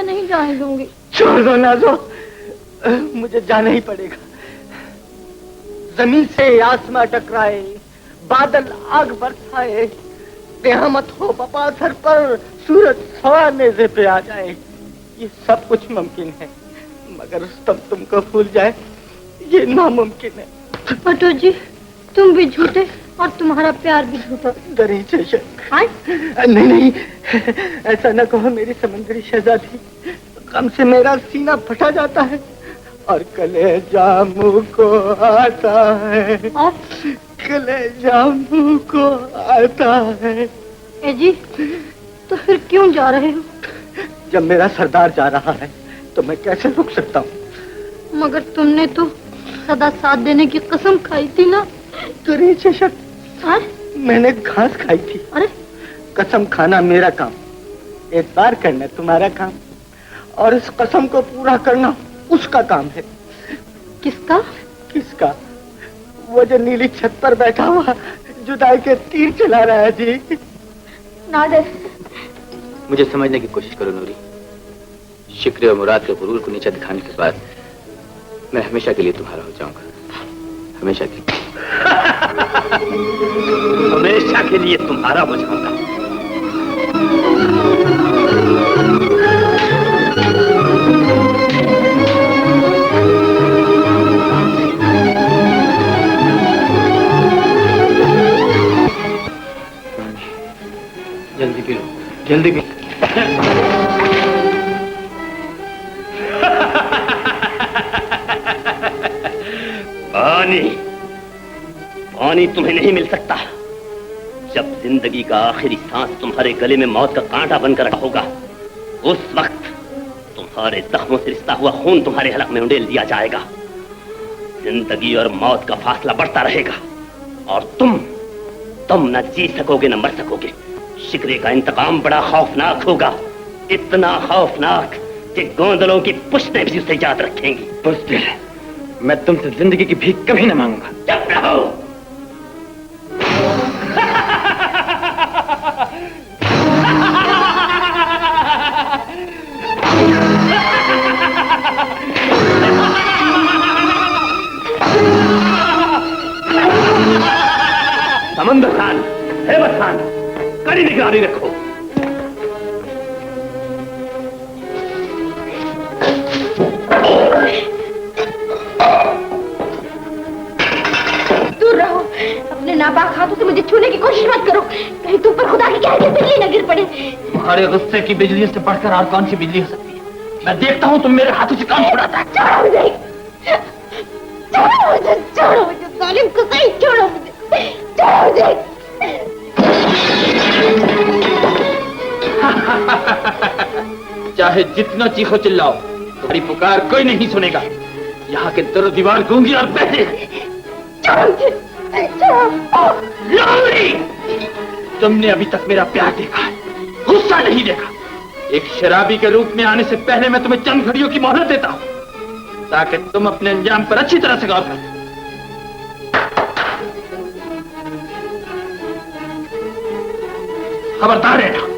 नहीं जाने दूंगी। छोड़ दो नाज़ो, मुझे जाना ही पड़ेगा। जमीन से आसमां टकराए, बादल आग बरसाए, क़यामत हो बपा सर पर, सूरज सवा नेज़े पे आ जाए, ये सब कुछ मुमकिन है, मगर रुस्तम तुमको भूल जाए ये नामुमकिन है। पटो जी, तुम भी झूठे और तुम्हारा प्यार भी झूठा। गरीचे नहीं नहीं, ऐसा न कहो मेरी समंदरी शहजादी, गम से मेरा सीना फटा जाता है और कलेजा मुँह को आता है, कलेजा मुँह को आता है। ए जी, तो फिर क्यों जा रहे हो? जब मेरा सरदार जा रहा है तो मैं कैसे रुक सकता हूँ? मगर तुमने तो सदा साथ देने की कसम खाई थी ना। मैंने घास खाई थी। अरे कसम खाना मेरा काम, एक बार करना तुम्हारा काम, और इस कसम को पूरा करना उसका काम है। किसका? किसका? वो जो नीली छत पर बैठा हुआ जुदाई के तीर चला रहा है जी। नादिर, मुझे समझने की कोशिश करो नूरी। शिक्र और मुराद के गुरूर को नीचा दिखाने के बाद मैं हमेशा के लिए तुम्हारा हो जाऊंगा। हमेशा के लिए। हमेशा के लिए तुम्हारा हो जाऊंगा। जल्दी पी लो, जल्दी पी। पानी, पानी तुम्हें नहीं मिल सकता। जब जिंदगी का आखिरी सांस तुम्हारे गले में मौत का कांटा बनकर रखा होगा, उस वक्त तुम्हारे जख्मों से रिश्ता हुआ खून तुम्हारे हलक में उंडेल दिया जाएगा। जिंदगी और मौत का फासला बढ़ता रहेगा और तुम न जी सकोगे न मर सकोगे। शिकरे का इंतकाम बड़ा खौफनाक होगा, इतना खौफनाक कि गोंदलों की पुश्तें भी उसे याद रखेंगी। बुज़दिल, मैं तुमसे जिंदगी की भीख कभी न मांगूंगा। चुप रहो। समंदर खान, हेमत खान, कड़ी निगरानी रखो। दूर रहो, अपने नापाक हाथों से मुझे छूने की कोशिश मत करो, कहीं तुम पर खुदा की कहर की बिजली न गिर पड़े। तुम्हारे गुस्से की बिजली से बढ़कर और कौन सी बिजली हो सकती है? मैं देखता हूँ तुम मेरे हाथों से काम छुड़ाता है। छोड़ो मुझे, छोड़ो मुझे, छोड़ो मुझे, जालिम कुसई, छोड़ो मुझे, छोड़ो मुझे। चाहे जितना चीखो चिल्लाओ, तुम्हारी पुकार कोई नहीं सुनेगा। यहाँ के दर दीवार गूंगी और बहरे। तुमने अभी तक मेरा प्यार देखा है, गुस्सा नहीं देखा। एक शराबी के रूप में आने से पहले मैं तुम्हें चंद घड़ियों की मोहलत देता हूँ, ताकि तुम अपने अंजाम पर अच्छी तरह से गौर करो। खबरदार रहना।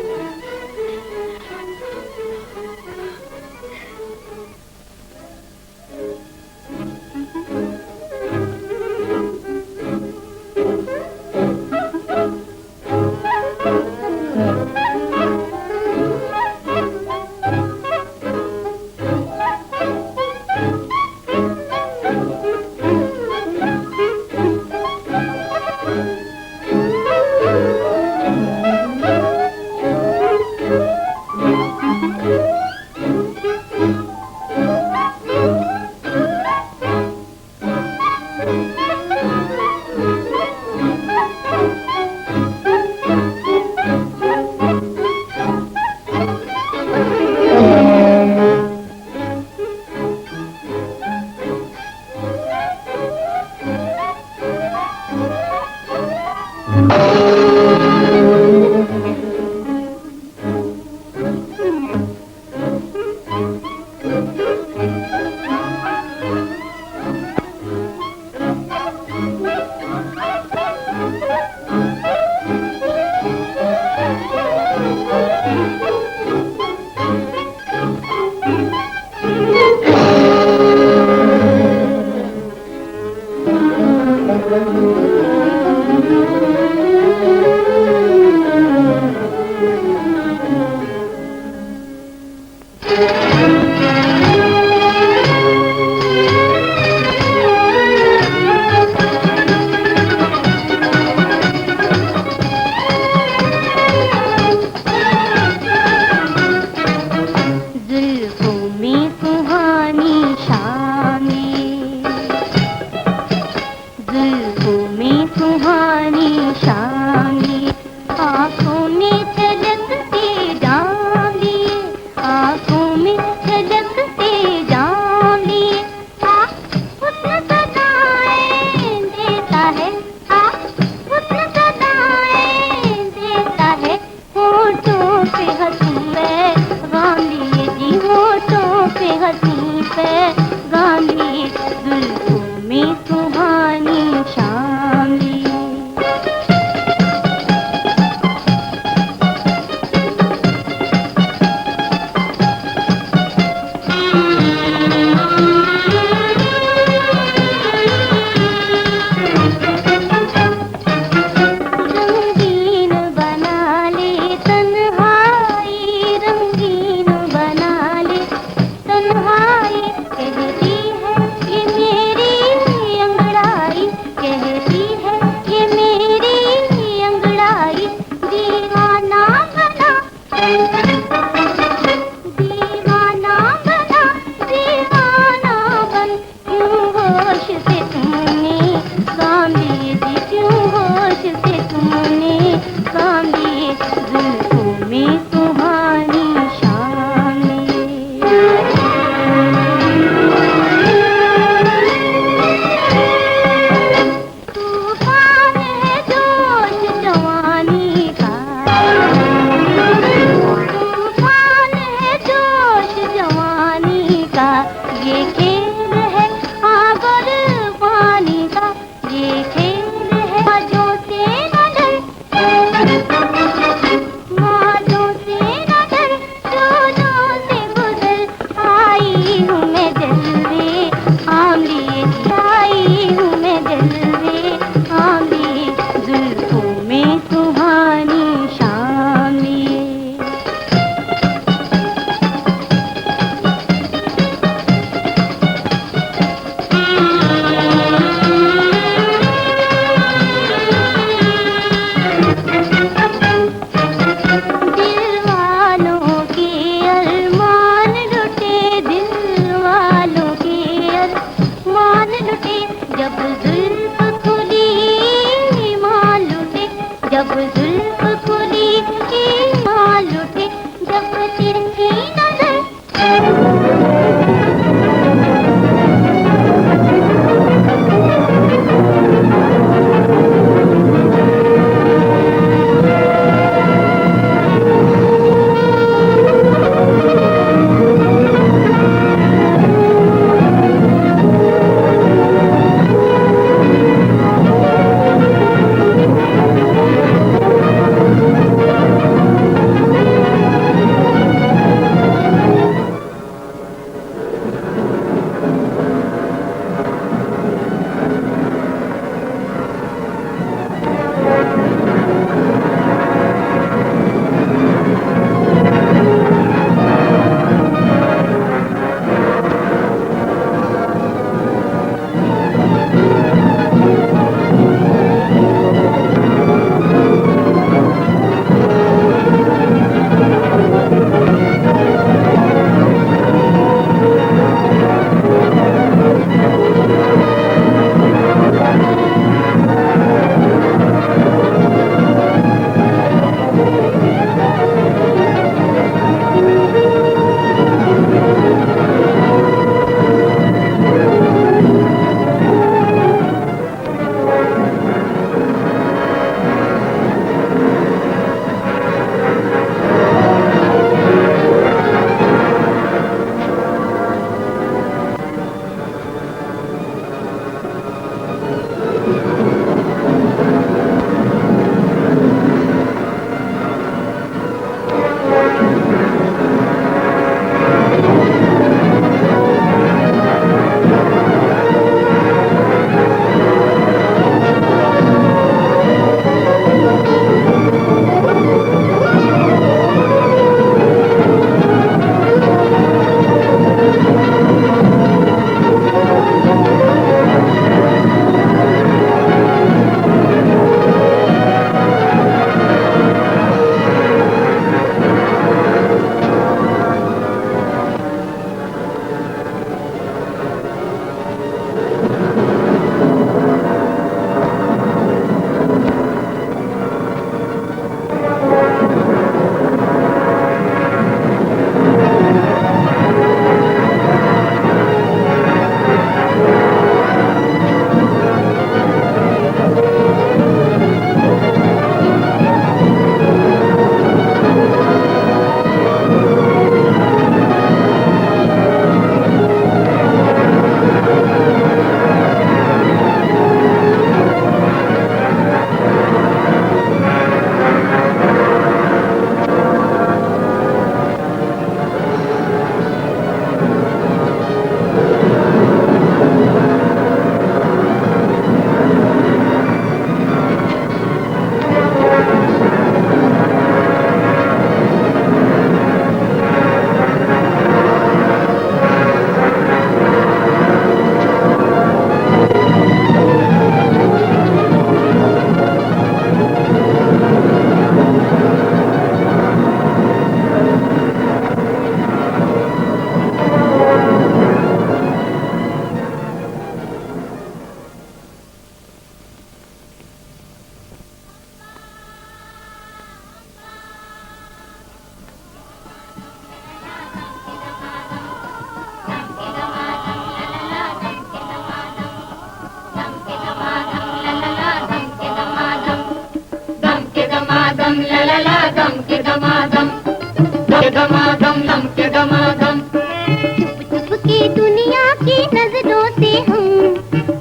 से हम,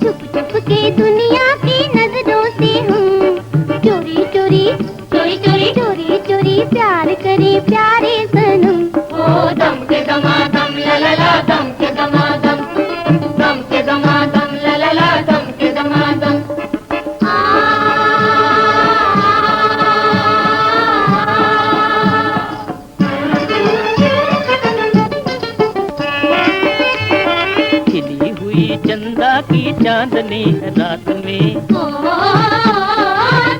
छुप छुप के दुनिया की नजरों से हम, चोरी चोरी चोरी चोरी चोरी चोरी प्यार करे प्यारे सनम। ओ दम के दमादम ला ला ला, दम के दमादम, दम के दमादम ला ला ला, दम के दमादम। खिली हुई चंदा की चांदनी है रात में,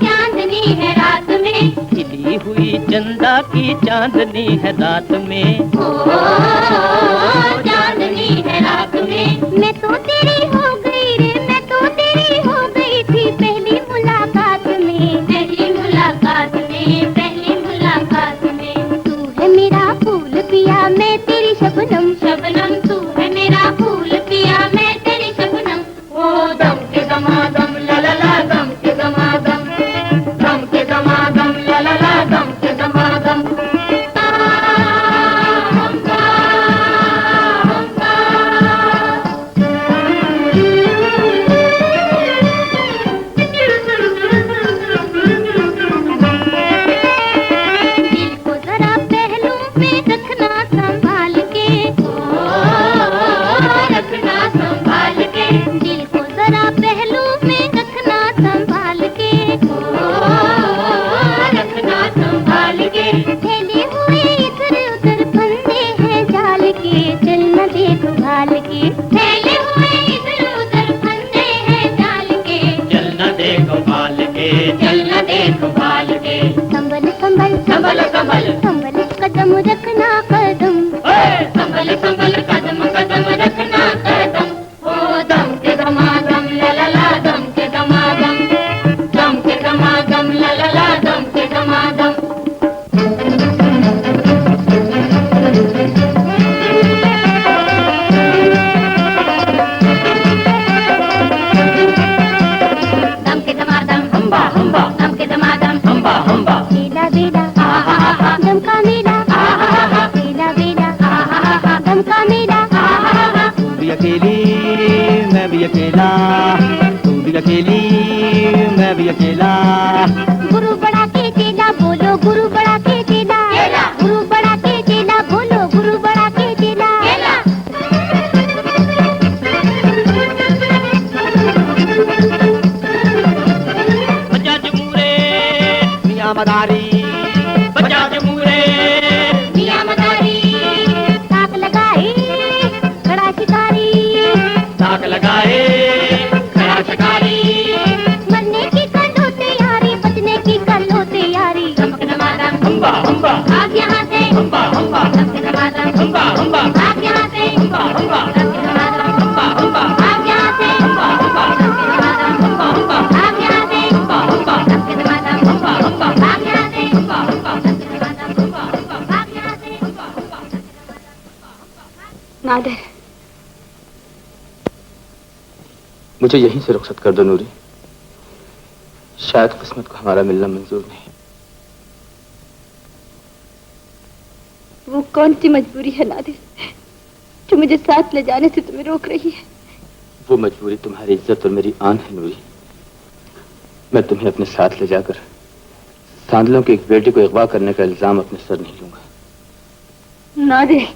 चांदनी है रात में, खिली हुई चंदा की चांदनी है रात में, चांदनी है रात में। मैं तो तेरी हो गई रे, मैं तो तेरी हो गई थी पहली मुलाकात में, पहली मुलाकात में, पहली मुलाकात में। तू है मेरा फूल पिया, मैं तेरी शबनम, शबनम तू है मेरा फूल पिया, मैं तेरी शबनम। ओ दम के दमादम ला ला ला, दम के दमादम, दम के दमादम ला ला ला, दम के दमादम। दिल को जरा पहलू पे रखना संभाल के, रखना संभाल के, दिल को जरा पहलू में रखना संभाल के, रखना संभाल के। फैले हुए इधर उधर फंदे हैं जाल के, चल न देख भाल के, फैले हुए इधर उधर फंदे हैं जाल के, चल न देखो बाल के, चल न देख भाल के। संभल संभल संभल संभल संभल कदम रखना कदम, संभल संभल कदम कदम रखना कदम। ओ दम के दमादम ला ला ला, दम के दमादम, दम के दमादम ला ला ला, दम के दमादम। दम के दमादम हम्बा हम्बा, दम के दमादम हम्बा हम्बा। बेला बेला दम का मेला, बेला बेला दम का मेला। तू भी अकेली मैं भी अकेला, तू भी अकेली मैं भी अकेला। गुरु बड़ा के चेला बोलो, गुरु बड़ा के चेला, गुरु बड़ा के चेला बोलो, गुरु बड़ा के चेला। बच्चा जमूरे मियां मदारी, बच्चा जमूरे मियां मदारी, ताक लगाए खड़ा शिकारी, ताक लगाए खड़ा शिकारी। मरने की कर लो तैयारी, बचने की कर लो तैयारी। दमक दमादम हम्बा हम्बा, भाग यहाँ से, हम्बा हम्बा, दमक दमादम हम्बा हम्बा, भाग यहाँ से, हम्बा हम्बा, दमक दमादम हम्बा हम्बा, भाग यहाँ से, हम्बा हम्बा, दमक दमादम हम्बा हम्बा, भाग यहाँ से, हम्बा हम्बा, दमक दमादम हम्बा हम्बा, भाग यहाँ से, हम्बा हम्बा, दमक दमादम हम्बा हम्बा, भाग यहाँ से। हम्बा हम्बा। नादिर, मुझे यहीं से रुखसत कर दो नूरी, शायद किस्मत को हमारा मिलना मंजूर नहीं। वो कौन सी मजबूरी है नादिर जो मुझे साथ ले जाने से तुम्हें रोक रही है? वो मजबूरी तुम्हारी इज्जत और मेरी आन है नूरी। मैं तुम्हें अपने साथ ले जाकर सांदलों की एक बेटी को अगवा करने का इल्जाम अपने सर नहीं लूंगा। नादिर,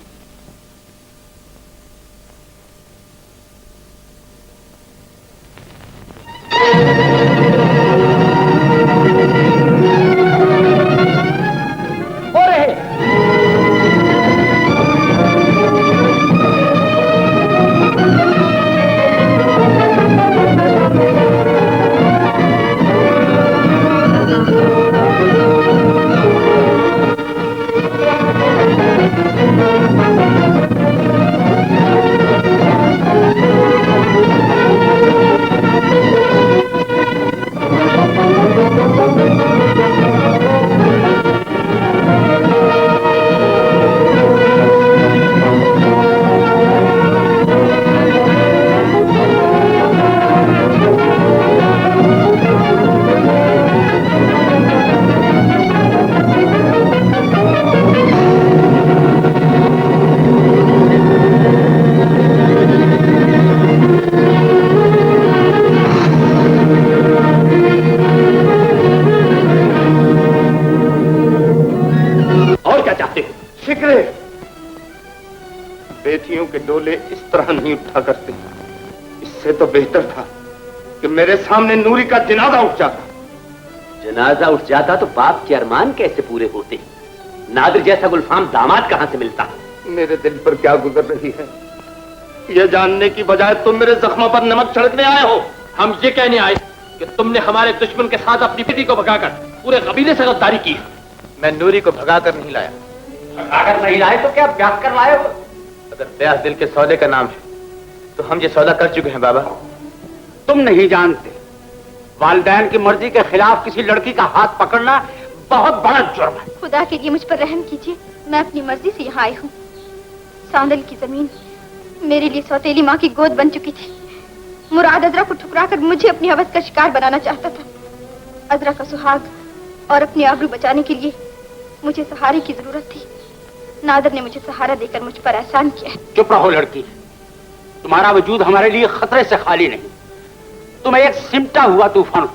शोले इस तरह नहीं उठा करते। इससे तो बेहतर था कि मेरे सामने नूरी का जनाजा उठ जाता। जनाजा उठ जाता तो बाप के अरमान कैसे पूरे होते? नादिर जैसा गुलफाम दामाद कहां से मिलता? मेरे दिल पर क्या गुजर रही है यह जानने की बजाय तुम मेरे जख्मों पर नमक छिड़कने आए हो। हम ये कहने आए कि तुमने हमारे दुश्मन के साथ अपनी बेटी को भगाकर पूरे कबीले से गद्दारी की। मैं नूरी को भगाकर नहीं लाया। भगाकर नहीं लाए तो क्या ब्याह कर लाए हो? अगर ब्याह दिल के सौदे का नाम है तो हम ये सौदा कर चुके हैं बाबा। तुम नहीं जानते, वालिदैन की मर्जी के खिलाफ किसी लड़की का हाथ पकड़ना बहुत बड़ा जुर्म है। खुदा के लिए मुझ पर रहम कीजिए, मैं अपनी मर्जी से यहाँ आई हूँ। सांदल की जमीन मेरे लिए सौतेली माँ की गोद बन चुकी थी। मुराद अजरा को ठुकराकर मुझे अपनी हवस का शिकार बनाना चाहता था। अजरा का सुहाग और अपनी आबरू बचाने के लिए मुझे सहारे की जरूरत थी। नादर ने मुझे सहारा देकर मुझ पर एहसान किया। चुप रहो लड़की, तुम्हारा वजूद हमारे लिए खतरे से खाली नहीं। तुम एक सिमटा हुआ तूफान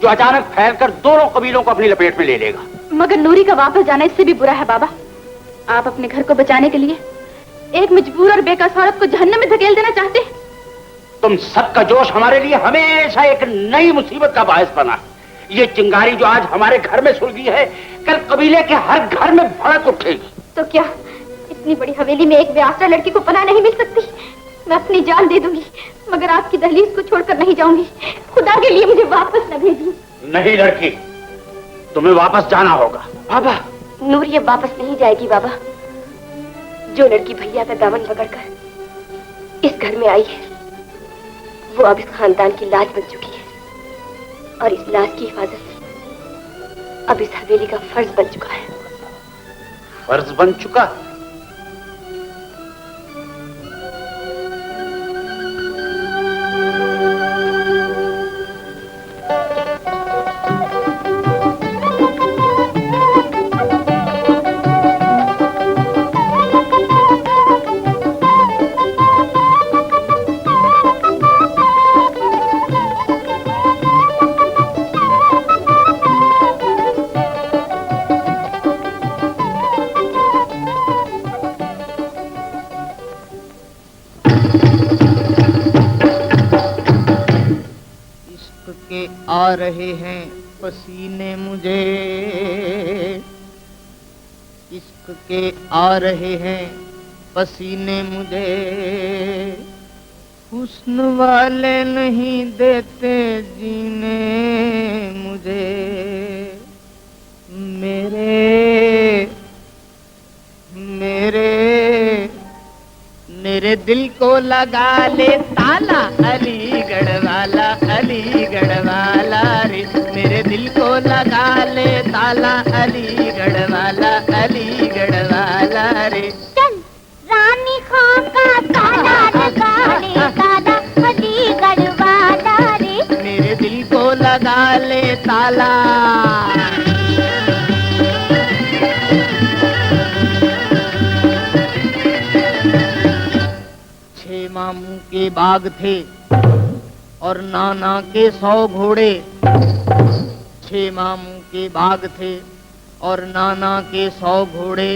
जो अचानक फैलकर दोनों कबीलों को अपनी लपेट में ले लेगा। मगर नूरी का वापस जाना इससे भी बुरा है बाबा। आप अपने घर को बचाने के लिए एक मजबूर और बेकस औरत को जहन्नम में धकेल देना चाहते हैं। तुम सबका जोश हमारे लिए हमेशा एक नई मुसीबत का बायस बना है। ये चिंगारी जो आज हमारे घर में सुलगी है, कल कबीले के हर घर में भड़क उठेगी। तो क्या इतनी बड़ी हवेली में एक बेआसरा लड़की को पनाह नहीं मिल सकती? मैं अपनी जान दे दूंगी मगर आपकी दहलीज को छोड़कर नहीं जाऊंगी। खुदा के लिए मुझे वापस न भेजिए। नहीं लड़की, तुम्हें वापस जाना होगा। बाबा, नूरी अब वापस नहीं जाएगी बाबा। जो लड़की भैया का दामन पकड़कर इस घर में आई है वो अब इस खानदान की लाज बन चुकी है और इस लाज की हिफाजत अब इस हवेली का फर्ज बन चुका है। फर्ज बन चुका? आ रहे हैं पसीने मुझे, इश्क के आ रहे हैं पसीने मुझे, हुस्न वाले नहीं देते जीने मुझे। मेरे दिल को लगा ले ताला अलीगढ़ वाला, अलीगढ़ वाला रे। मेरे दिल को लगा ले ताला अलीगढ़ वाला, अलीगढ़ वाला रे। चल रानी खां का ताला लगा ले ताला अलीगढ़ वाला रे। मेरे दिल को लगा ले ताला। मामू के बाग थे और नाना के 100 घोड़े। 6 मामू के बाग थे और नाना के 100 घोड़े।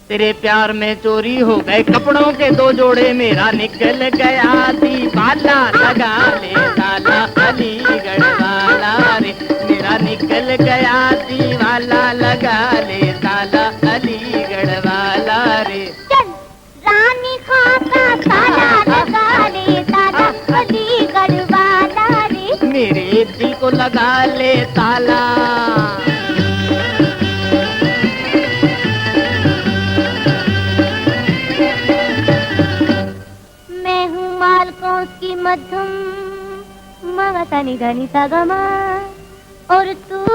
तेरे प्यार में चोरी हो गए कपड़ों के 2 जोड़े। मेरा निकल गया दीवाला लगा ले ताला अलीगढ़ वाला रे। मेरा निकल गया दीवाला लगा ले ताला अलीगढ़ वाला रे। रानी खां का ताला लगा ले ताला अलीगढ़ वाला रे। मेरे दिल को लगा ले ताला। मैं हूँ मालकों की मध्यम ममता निधनी सागमा और तू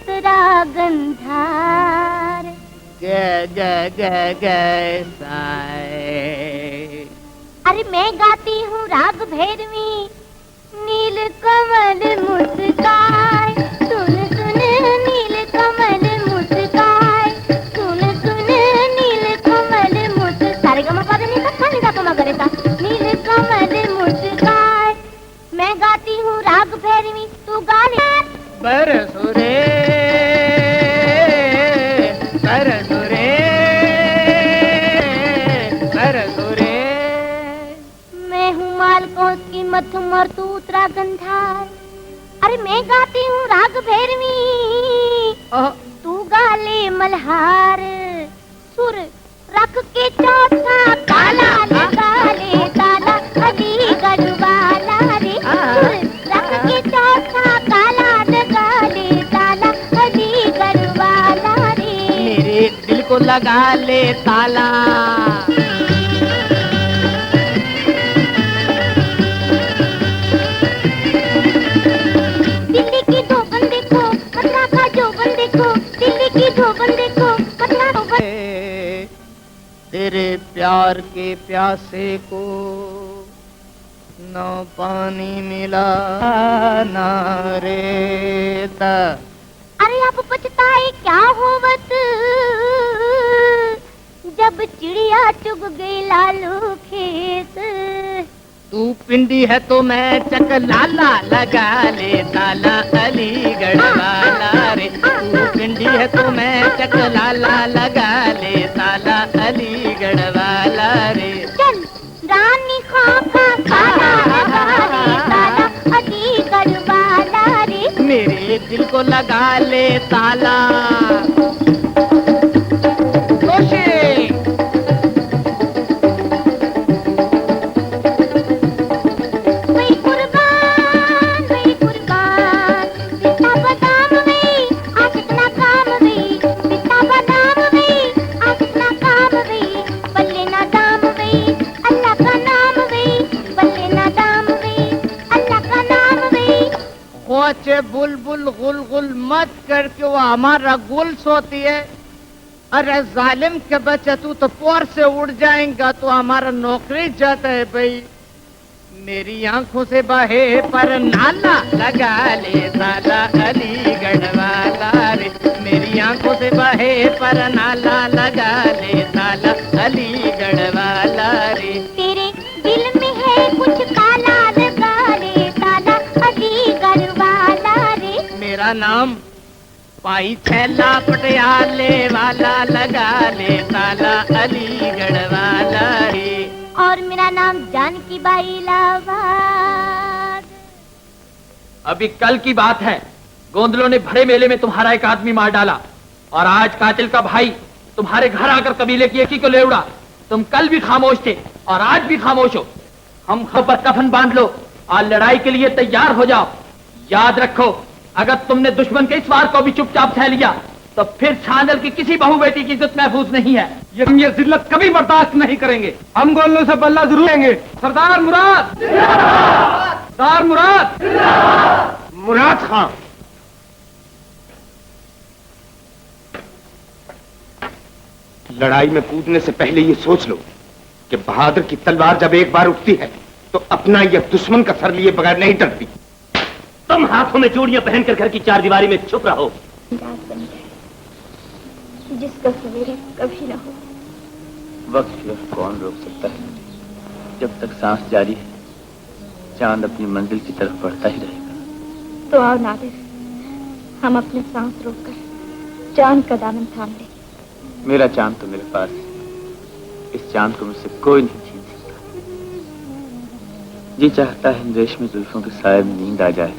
तेरा गंधार। जय जय जय जय साए। अरे मैं गाती हूँ राग भैरवी नील कमल मुस्काए। सुन सुन नील कमल मुस्काए। सुन सुन नील कमल मुस्काए। सारे गमा पद नहीं सकता नहीं सकता मगर नील कमल मुस्काए। मैं गाती हूँ राग भैरवी तू गा ले। बरसुरे बरसुरे बरसुरे मध्यम और तू उतरा गंधार। अरे मैं गाती हूँ राग भैरवी, तू गाले मल्हार। सुर रख के चौथा काला लगा ले ताला अलीगढ़ वाला रे। सुर रख के चौथा काला लगा ले ताला अलीगढ़ वाला रे। मेरे दिल को लगा ले ताला। दिल्ली की धोबन देखो, मथुरा का जोबन देखो, दिल्ली की धोबन देखो, मथुरा धोबन। तेरे प्यार के प्यासे को न पानी मिला ना रेत। अरे अब पछताए क्या होवत, जब चिड़िया चुग गई लालू खेत। तू पिंडी है तो मैं चकलाला लगा ले ताला अलीगढ़ वाला रे। तू पिंडी है तो मैं चकलाला लगा ले ताला अलीगढ़ वाला रे। चल रानी खाका काला लगा ले ताला अलीगढ़ वाला रे। मेरे दिल को लगा ले ताला। बुलबुल गुलगुल मत करके वो हमारा गुल सोती है। अरे जालिम के बच्चे तू तो पोर से उड़ जाएगा तो हमारा नौकरी जाता है भाई। मेरी आंखों से बहे पर नाला लगा ले ताला अलीगढ़ वाला रे। मेरी आंखों से बहे पर नाला लगा ले ताला अलीगढ़ वाला रे। तेरे दिल में है कुछ काला लगा ले ताला अलीगढ़ वाला रे। मेरा नाम पाई छैला पटियाले वाला लगा ले ताला अलीगढ़ वाला रे। और मेरा नाम जानकी बाई लावाद। अभी कल की बात है, गोंदलों ने भरे मेले में तुम्हारा एक आदमी मार डाला और आज कातिल का भाई तुम्हारे घर आकर कबीले की एकी को ले उड़ा। तुम कल भी खामोश थे और आज भी खामोश हो। हम पर कफन बांध लो और लड़ाई के लिए तैयार हो जाओ। याद रखो, अगर तुमने दुश्मन के इस वार को भी चुपचाप सह लिया तो फिर छानल की किसी बहू बेटी की इज्जत महफूज नहीं है। ये जिल्लत कभी बर्दाश्त नहीं करेंगे। हम गोलों से बल्ला जरूर लेंगे। सरदार मुराद, सरदार मुराद, मुराद खां। लड़ाई में कूदने से पहले ये सोच लो कि बहादुर की तलवार जब एक बार उठती है तो अपना या दुश्मन का सर लिए बगैर नहीं डरती। तुम हाथों में चूड़ियां पहनकर घर की चारदीवारी में छुप रहो। जिसका सवेरे कभी ना हो। वक्त की ओर कौन रोक सकता है? जब तक सांस जारी है चांद अपनी मंजिल की तरफ बढ़ता ही रहेगा। तो आओ नादिर, हम अपने सांस रोककर चांद का दामन थाम ले। मेरा चांद तो मेरे पास है, इस चांद को मुझसे कोई नहीं छीन सकता। जी चाहता है इन रेशमी जुल्फों के साए में नींद आ जाए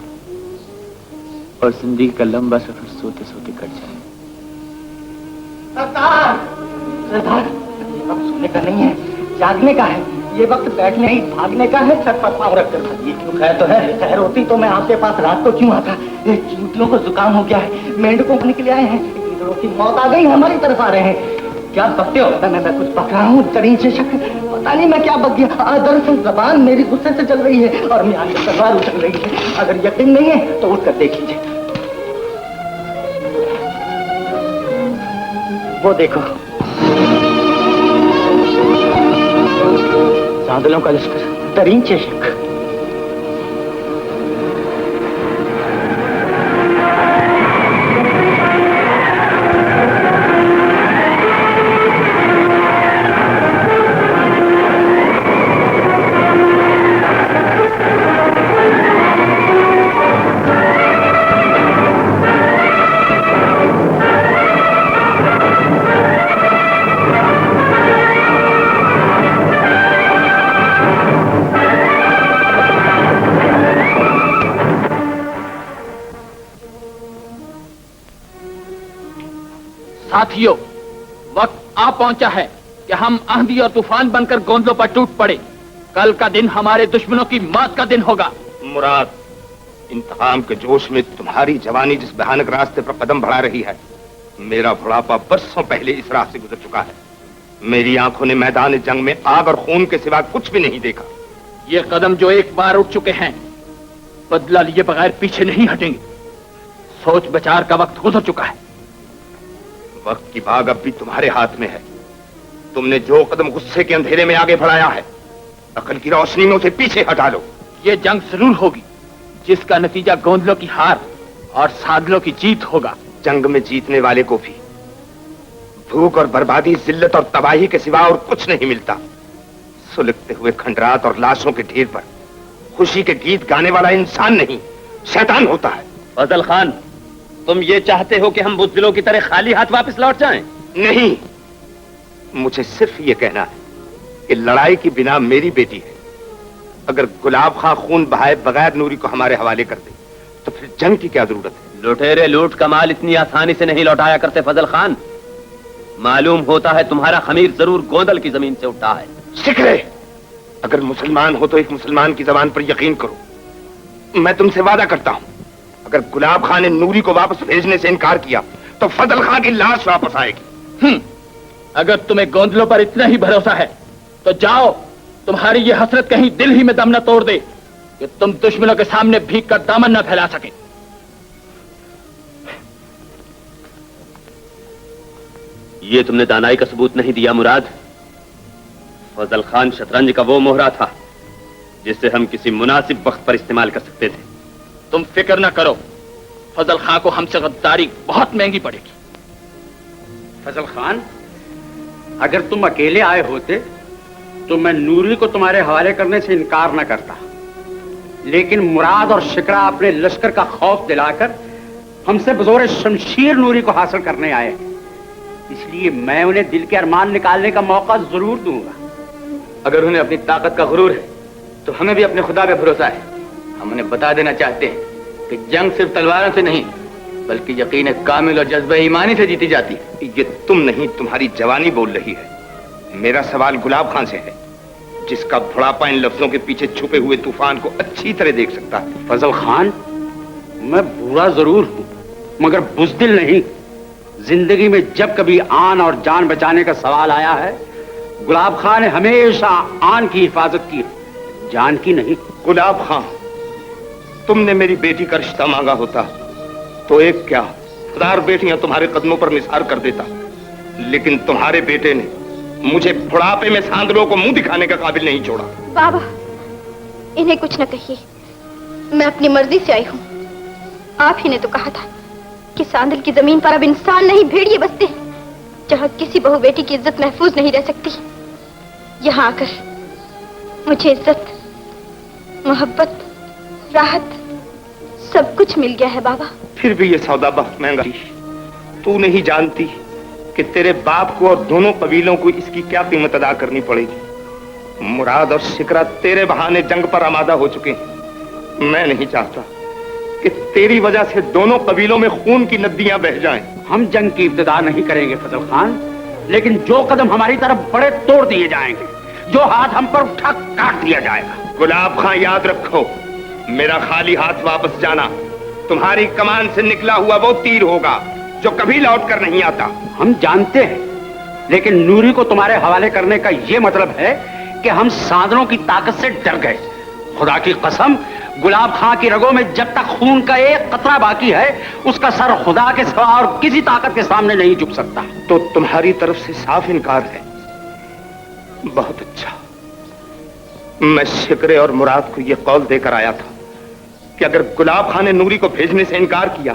और जिंदगी का लंबा सफर सोते सोते कट जाए। सरदार, सरदार, ये वक्त सोने का नहीं है, जागने का है। ये वक्त बैठने ही भागने का है। छत पर पाँव रखकर। ये क्यों खैर तो है, खैर होती तो मैं आपके पास रात को क्यों आता। ये चींटियों को जुकाम हो गया है, मेंढकों को निकले आए हैं, गिद्धड़ों की मौत आ गई, हमारी तरफ आ रहे हैं। क्या बकते हो? मैं कुछ बक रहा हूँ, चढ़ी से शक। पता नहीं मैं क्या बक गया। दरअसल जबान मेरी गुस्से से चल रही है और मैं आगे तलवार उछल रही है। अगर यकीन नहीं है तो उठकर देख लीजिए। वो देखो, सांदलों का लश्कर, तरीन चेशक। साथियों, वक्त आ पहुंचा है कि हम आंधी और तूफान बनकर गोंदलों पर टूट पड़े। कल का दिन हमारे दुश्मनों की मौत का दिन होगा। मुराद, इंतकाम के जोश में तुम्हारी जवानी जिस भयानक रास्ते पर कदम बढ़ा रही है, मेरा बुढ़ापा बरसों पहले इस राह से गुजर चुका है। मेरी आंखों ने मैदान जंग में आग और खून के सिवा कुछ भी नहीं देखा। ये कदम जो एक बार उठ चुके हैं, बदला लिए बगैर पीछे नहीं हटेंगे। सोच विचार का वक्त गुजर चुका है। वक्त की भाग अब भी तुम्हारे हाथ में है। तुमने जो कदम गुस्से के अंधेरे में आगे बढ़ाया है, अकल की रोशनी में उसे पीछे हटा लो। ये जंग जरूर होगी जिसका नतीजा गोंदलों की हार और सादलों की जीत होगा। जंग में जीतने वाले को भी भूख और बर्बादी, जिल्लत और तबाही के सिवा और कुछ नहीं मिलता। सुलगते हुए खंडरात और लाशों के ढेर पर खुशी के गीत गाने वाला इंसान नहीं, शैतान होता है। फजल खान, तुम ये चाहते हो कि हम बुज़दिलों की तरह खाली हाथ वापस लौट जाएं? नहीं, मुझे सिर्फ ये कहना है कि लड़ाई की बिना मेरी बेटी है। अगर गुलाब खां खून बहाए बगैर नूरी को हमारे हवाले कर दे तो फिर जंग की क्या जरूरत है? लुटेरे लूट का माल इतनी आसानी से नहीं लौटाया करते फजल खान। मालूम होता है तुम्हारा खमीर जरूर गोंदल की जमीन से उठा है। शिकरे, अगर मुसलमान हो तो एक मुसलमान की जबान पर यकीन करो। मैं तुमसे वादा करता हूं, अगर गुलाब खां ने नूरी को वापस भेजने से इनकार किया तो फजल खां की लाश वापस आएगी। अगर तुम्हें गोंदलों पर इतना ही भरोसा है तो जाओ, तुम्हारी ये हसरत कहीं दिल ही में दम न तोड़ दे कि तुम दुश्मनों के सामने भीग कर दामन न फैला सके। ये तुमने दानाई का सबूत नहीं दिया मुराद। फजल खान शतरंज का वो मोहरा था जिसे हम किसी मुनासिब वक्त पर इस्तेमाल कर सकते थे। तुम फिक्र न करो, फजल खान को हमसे गद्दारी बहुत महंगी पड़ेगी। फजल खान, अगर तुम अकेले आए होते तो मैं नूरी को तुम्हारे हवाले करने से इनकार न करता, लेकिन मुराद और शिकरा अपने लश्कर का खौफ दिलाकर हमसे बजोर शमशीर नूरी को हासिल करने आए, इसलिए मैं उन्हें दिल के अरमान निकालने का मौका जरूर दूंगा। अगर उन्हें अपनी ताकत का गुरूर है तो हमें भी अपने खुदा पे भरोसा है। हम उन्हें बता देना चाहते हैं कि जंग सिर्फ तलवारों से नहीं बल्कि यकीन कामिल और जज्बे ईमानी से जीती जाती है। ये तुम नहीं, तुम्हारी जवानी बोल रही है। मेरा सवाल गुलाब खां से है, जिसका बुढ़ापा इन लफ्जों के पीछे छुपे हुए तूफान को अच्छी तरह देख सकता है। फजल खान, मैं बुरा जरूर हूं मगर बुज़दिल नहीं। जिंदगी में जब कभी आन और जान बचाने का सवाल आया है, गुलाब खां ने हमेशा आन की हिफाजत की, जान की नहीं। गुलाब खां, तुमने मेरी बेटी का रिश्ता मांगा होता तो एक क्या 1000 बेटियां तुम्हारे कदमों पर निसार कर देता, लेकिन तुम्हारे बेटे ने मुझे बुढ़ापे में सांदलों को मुंह दिखाने का काबिल नहीं छोड़ा। बाबा, इन्हें कुछ न कहिए, मैं अपनी मर्जी से आई हूँ। आप ही ने तो कहा था कि सांदल की जमीन पर अब इंसान नहीं भेड़िए बसते हैं, जहाँ किसी बहू बेटी की इज्जत महफूज नहीं रह सकती। यहाँ आकर मुझे इज्जत, मोहब्बत, राहत सब कुछ मिल गया है बाबा। फिर भी ये सौदा बहुत महंगा। तू नहीं जानती कि तेरे बाप को और दोनों कबीलों को इसकी क्या कीमत अदा करनी पड़ेगी। मुराद और शिकरा तेरे बहाने जंग पर आमादा हो चुके हैं। मैं नहीं चाहता कि तेरी वजह से दोनों कबीलों में खून की नदियां बह जाएं। हम जंग की इब्तिदा नहीं करेंगे फजल खान, लेकिन जो कदम हमारी तरफ बड़े तोड़ दिए जाएंगे, जो हाथ हम पर उठा काट दिया जाएगा। गुलाब खां, याद रखो, मेरा खाली हाथ वापस जाना तुम्हारी कमान से निकला हुआ वो तीर होगा जो कभी लौट कर नहीं आता। हम जानते हैं, लेकिन नूरी को तुम्हारे हवाले करने का यह मतलब है कि हम सांदलों की ताकत से डर गए। खुदा की कसम, गुलाब खां की रगों में जब तक खून का एक कतरा बाकी है, उसका सर खुदा के सिवा और किसी ताकत के सामने नहीं झुक सकता। तो तुम्हारी तरफ से साफ इनकार है। बहुत अच्छा, मैं शिकरे और मुराद को यह कौल देकर आया था कि अगर गुलाब खां ने नूरी को भेजने से इनकार किया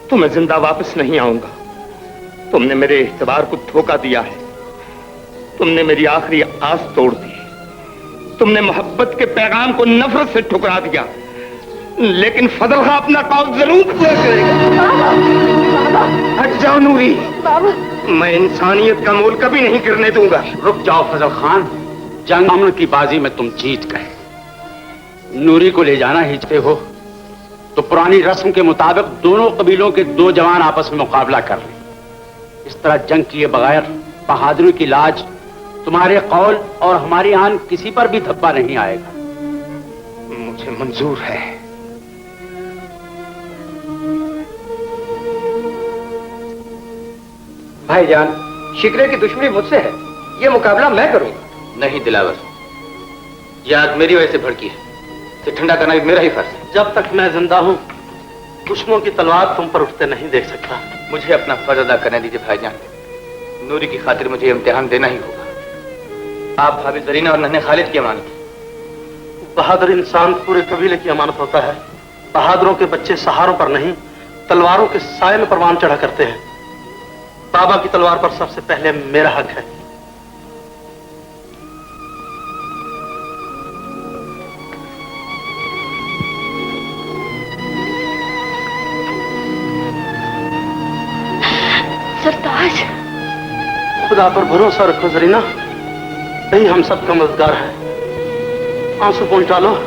तो मैं जिंदा वापस नहीं आऊंगा। तुमने मेरे एतबार को धोखा दिया है, तुमने मेरी आखिरी आस तोड़ दी, तुमने मोहब्बत के पैगाम को नफरत से ठुकरा दिया, लेकिन फजल खां अपना कौल जरूर पूरा करेगा। हट जाओ नूरी, मैं इंसानियत का मोल कभी नहीं गिरने दूंगा। रुक जाओ फजल खान, जंग की बाजी में तुम जीत गए। नूरी को ले जाना ही चाहते हो तो पुरानी रस्म के मुताबिक दोनों कबीलों के 2 जवान आपस में मुकाबला कर लें। इस तरह जंग किए बगैर बहादुरी की लाज तुम्हारे कौल और हमारी आन किसी पर भी धब्बा नहीं आएगा। मुझे मंजूर है। भाईजान, शिकरे की दुश्मनी मुझसे है, ये मुकाबला मैं करूंगा। नहीं दिलावर, यह आग मेरी वजह से भड़की है, इसे ठंडा करना भी मेरा ही फर्ज है। जब तक मैं जिंदा हूं दुश्मनों की तलवार तुम पर उठते नहीं देख सकता। मुझे अपना फर्ज अदा करने दीजिए भाईजान। नूरी की खातिर मुझे इम्तिहान देना ही होगा। आप भाभी जरीना और नन्हे खालिद की अमानत। बहादुर इंसान पूरे कबीले की अमानत होता है। बहादुरों के बच्चे सहारों पर नहीं तलवारों के साए में परवान चढ़ा करते हैं। बाबा की तलवार पर सबसे पहले मेरा हक है। सरताज, खुदा पर भरोसा रखो जरीना, यही हम सबका मददगार है। आंसू पोंछ डालो।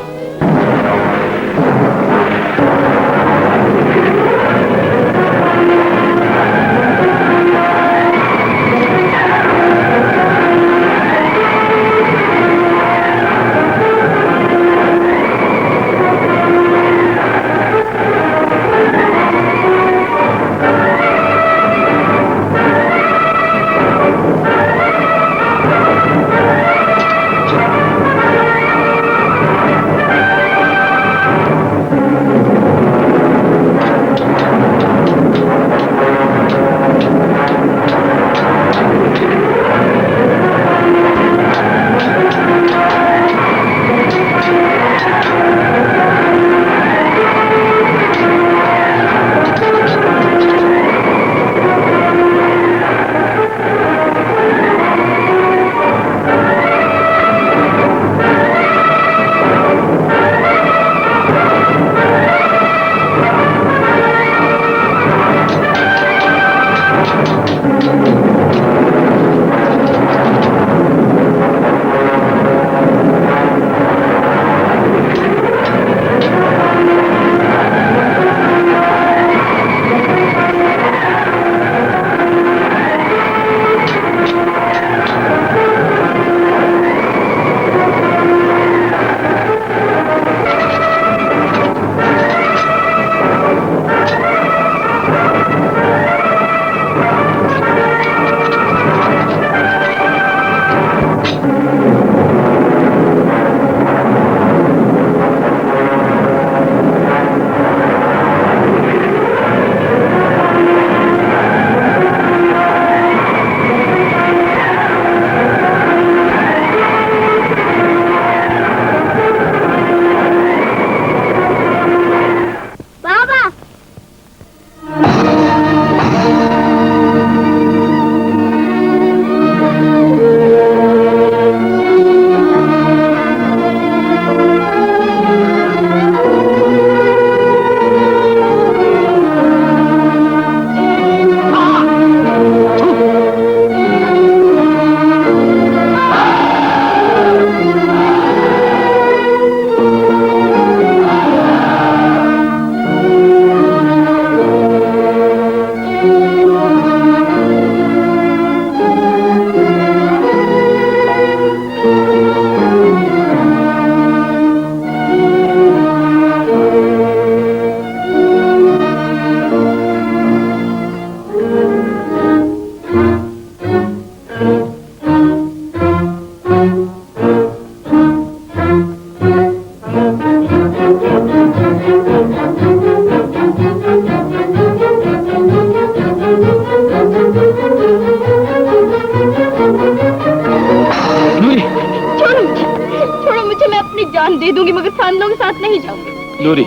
नूरी,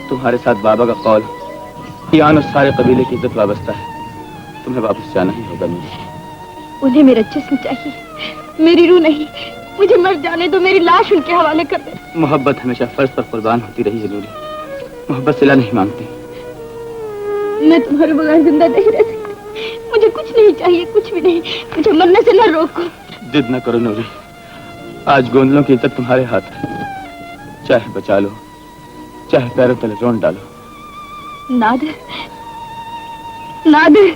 तुम्हारे साथ बाबा का कौल यान और सारे कबीले की इज्जत वाबस्ता है। तुम्हें वापस जाना ही होगा नूरी। उन्हें मेरा जिस्म चाहिए, मेरी रूह नहीं। मुझे मर जाने दो, मेरी लाश उनके हवाले कर दे। मोहब्बत हमेशा फर्ज पर कुर्बान होती रही है नूरी। मोहब्बत सिला नहीं मांगती। मैं तुम्हारे बगैर जिंदा नहीं रह सकती। मुझे कुछ नहीं चाहिए, कुछ भी नहीं। मुझे मरने से न रोको। जिद न करो नूरी, आज गोंदलों की इज्जत तुम्हारे हाथ है। चाहे बचा लो, चाहे पैरों तले रोन डालो। नादिर, नादिर,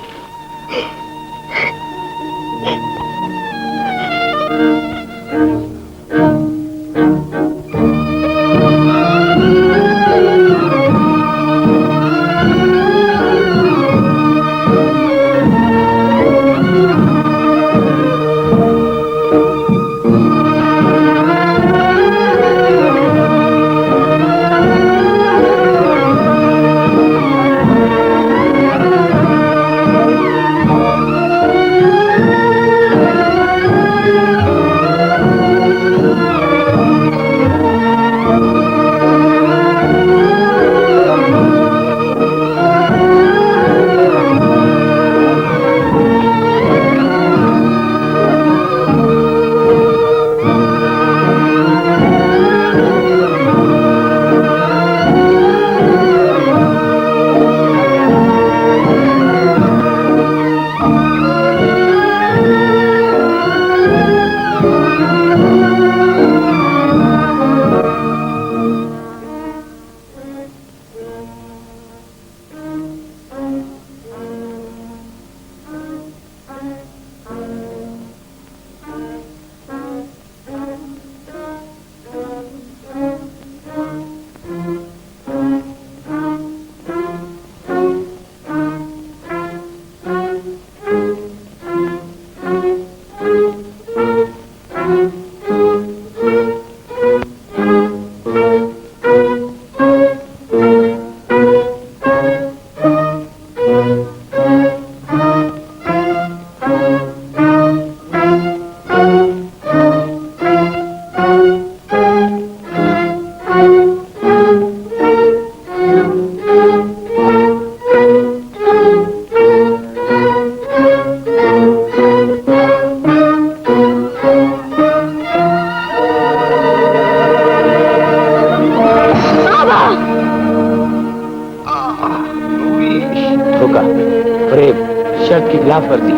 वर्दी।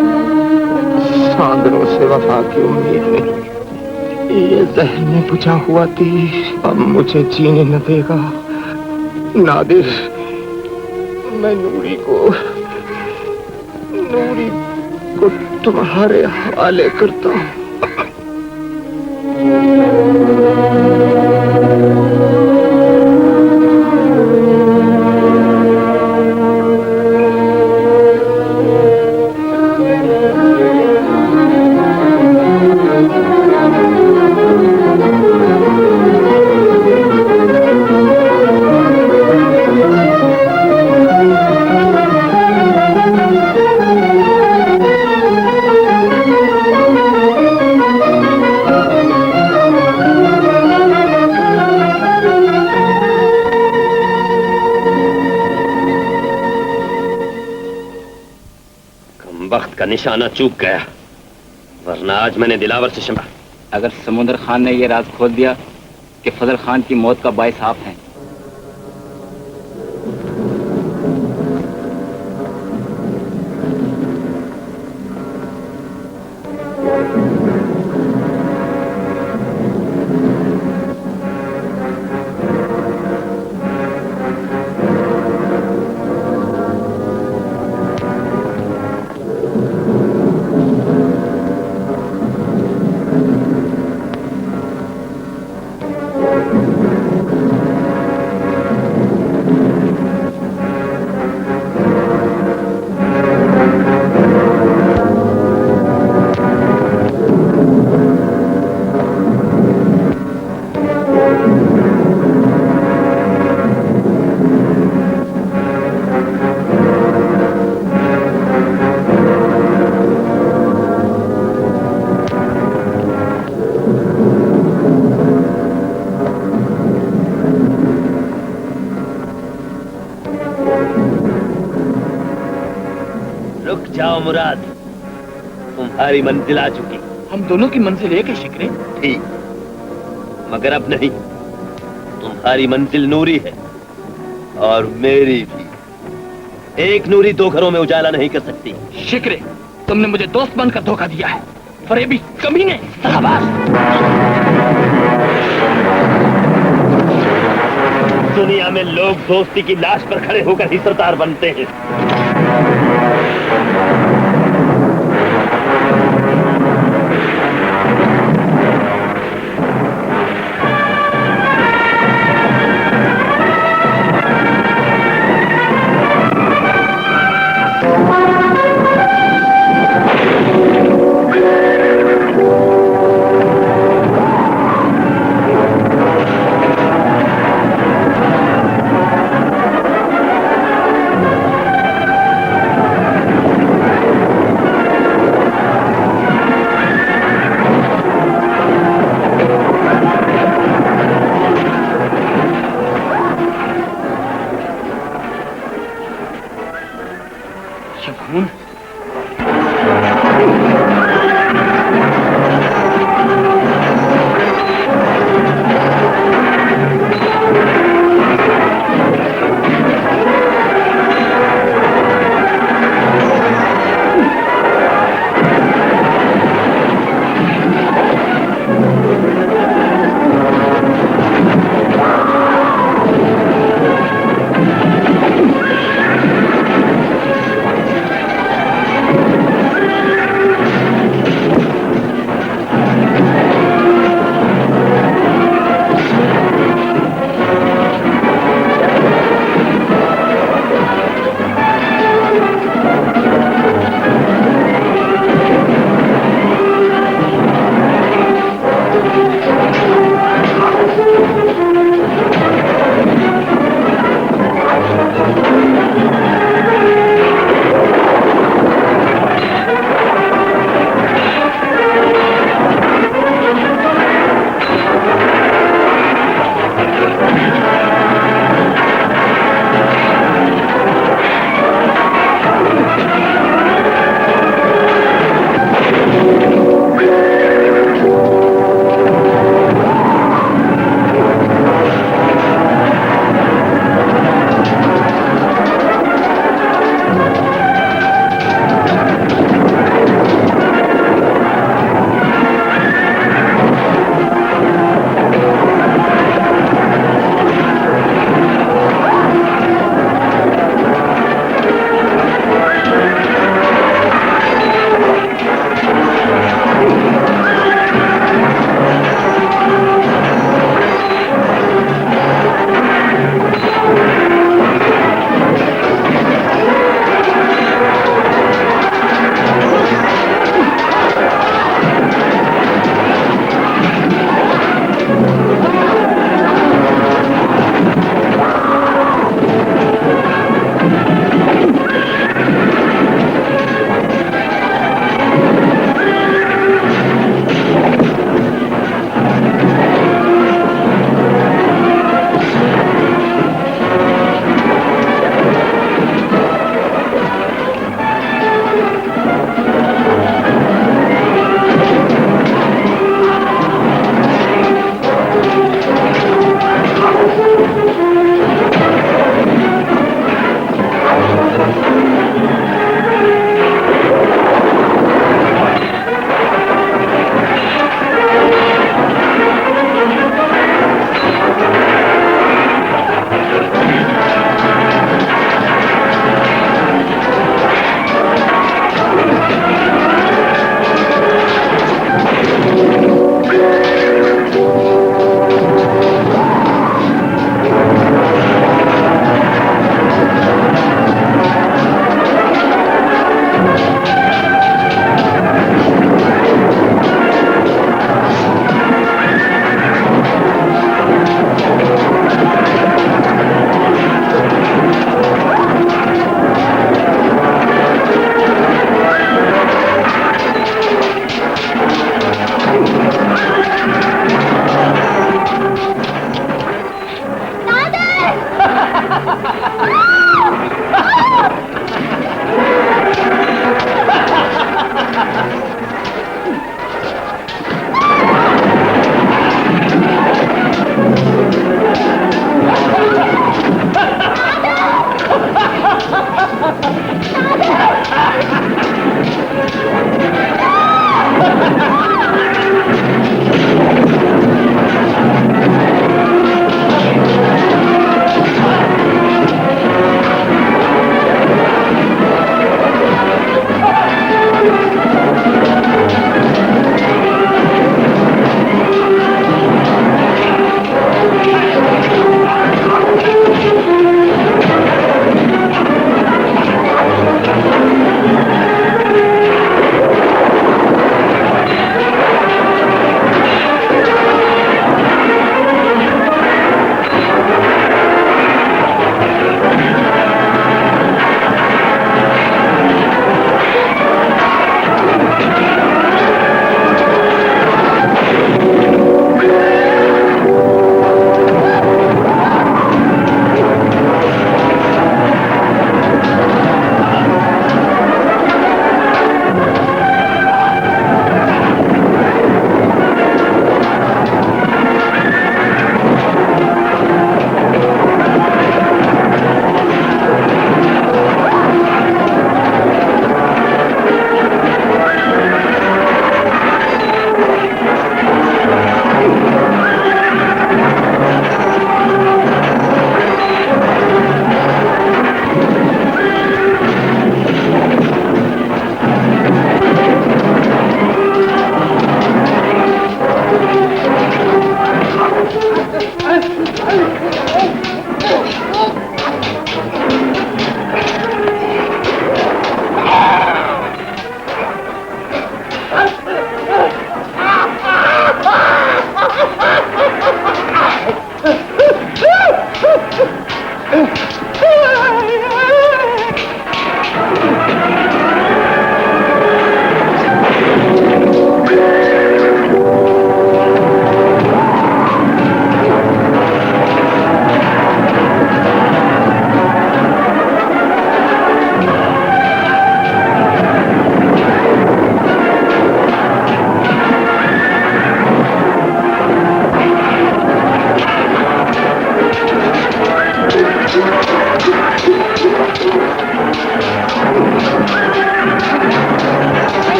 सांदरों से वफा की उम्मीद नहीं, ये जहन में बुझा हुआ तीर अब मुझे जीने न देगा। नादिर, मैं नूरी को तुम्हारे हवाले करता हूँ। निशाना चूक गया, वरना आज मैंने दिलावर से शिमला। अगर समुंदर खान ने यह राज खोल दिया कि फजल खान की मौत का बाइस आप हैं, मुराद, तुम्हारी मंजिल आ चुकी। हम दोनों की मंजिल एक है शिकरे। ठीक, मगर अब नहीं। तुम्हारी मंजिल नूरी है और मेरी भी। एक नूरी दो घरों में उजाला नहीं कर सकती। शिकरे, तुमने मुझे दोस्त बनकर धोखा दिया है। फरेबी कमीने, शाबाश। दुनिया में लोग दोस्ती की लाश पर खड़े होकर ही सरदार बनते हैं। खून?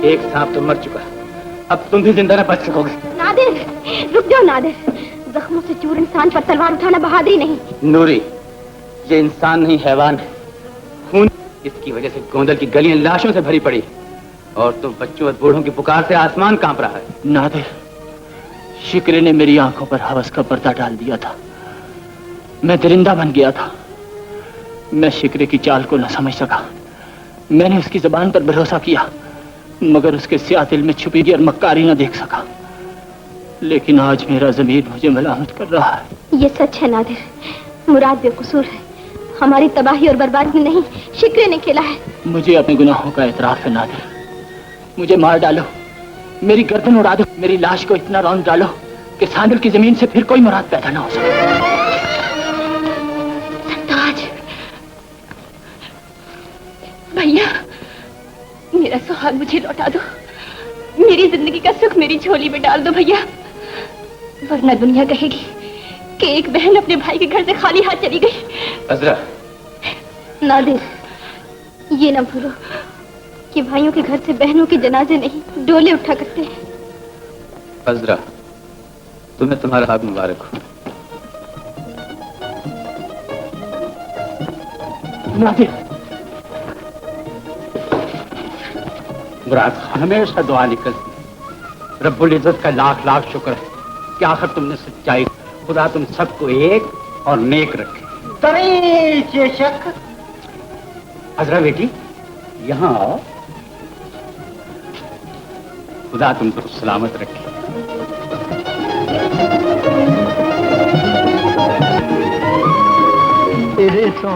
एक सांप तो मर चुका, अब तुम भी जिंदा न बच सकोगे। नादिर, रुक जाओ नादिर। जख्मों से चूर इंसान पर तलवार उठाना बहादुरी नहीं। नूरी, ये इंसान नहीं हैवान है। खून, इसकी वजह से गोंदल की गलियां लाशों से भरी पड़ी और तुम बच्चों और बूढ़ों की पुकार से आसमान कांप रहा है। नादिर, शिकरे ने मेरी आंखों पर हवस का पर्दा डाल दिया था। मैं दरिंदा बन गया था। मैं शिकरे की चाल को न समझ सका। मैंने उसकी जबान पर भरोसा किया, मगर उसके स्याह दिल में छुपी और मक्कारी न देख सका। लेकिन आज मेरा ज़मीर मुझे मलामत कर रहा है। ये सच है नादिर, मुराद बेकसूर है। हमारी तबाही और बर्बादी नहीं, शिकरे ने खेला है। मुझे अपने गुनाहों का एतराफ है नादिर। मुझे मार डालो, मेरी गर्दन उड़ा दो, मेरी लाश को इतना रौंद डालो कि सांदल की जमीन से फिर कोई मुराद पैदा न हो सके। भैया, मेरा सुहाग मुझे लौटा दो। मेरी जिंदगी का सुख मेरी झोली में डाल दो भैया, वरना दुनिया कहेगी कि एक बहन अपने भाई के घर से खाली हाथ चली गई। अजरा, नादिर, ये ना भूलो कि भाइयों के घर से बहनों के जनाजे नहीं डोले उठा करते हैं। अजरा, तुम्हें तुम्हारा हाथ मुबारक हो। नादिर, मुराद खान, हमेशा दुआ निकलती। रब्बुल इज्जत का लाख लाख शुक्र है कि आखिर तुमने सच्चाई, खुदा तुम सबको एक और नेक रखे। शक अजरा बेटी, यहाँ आओ। खुदा तुमको सलामत रखे। तेरे सो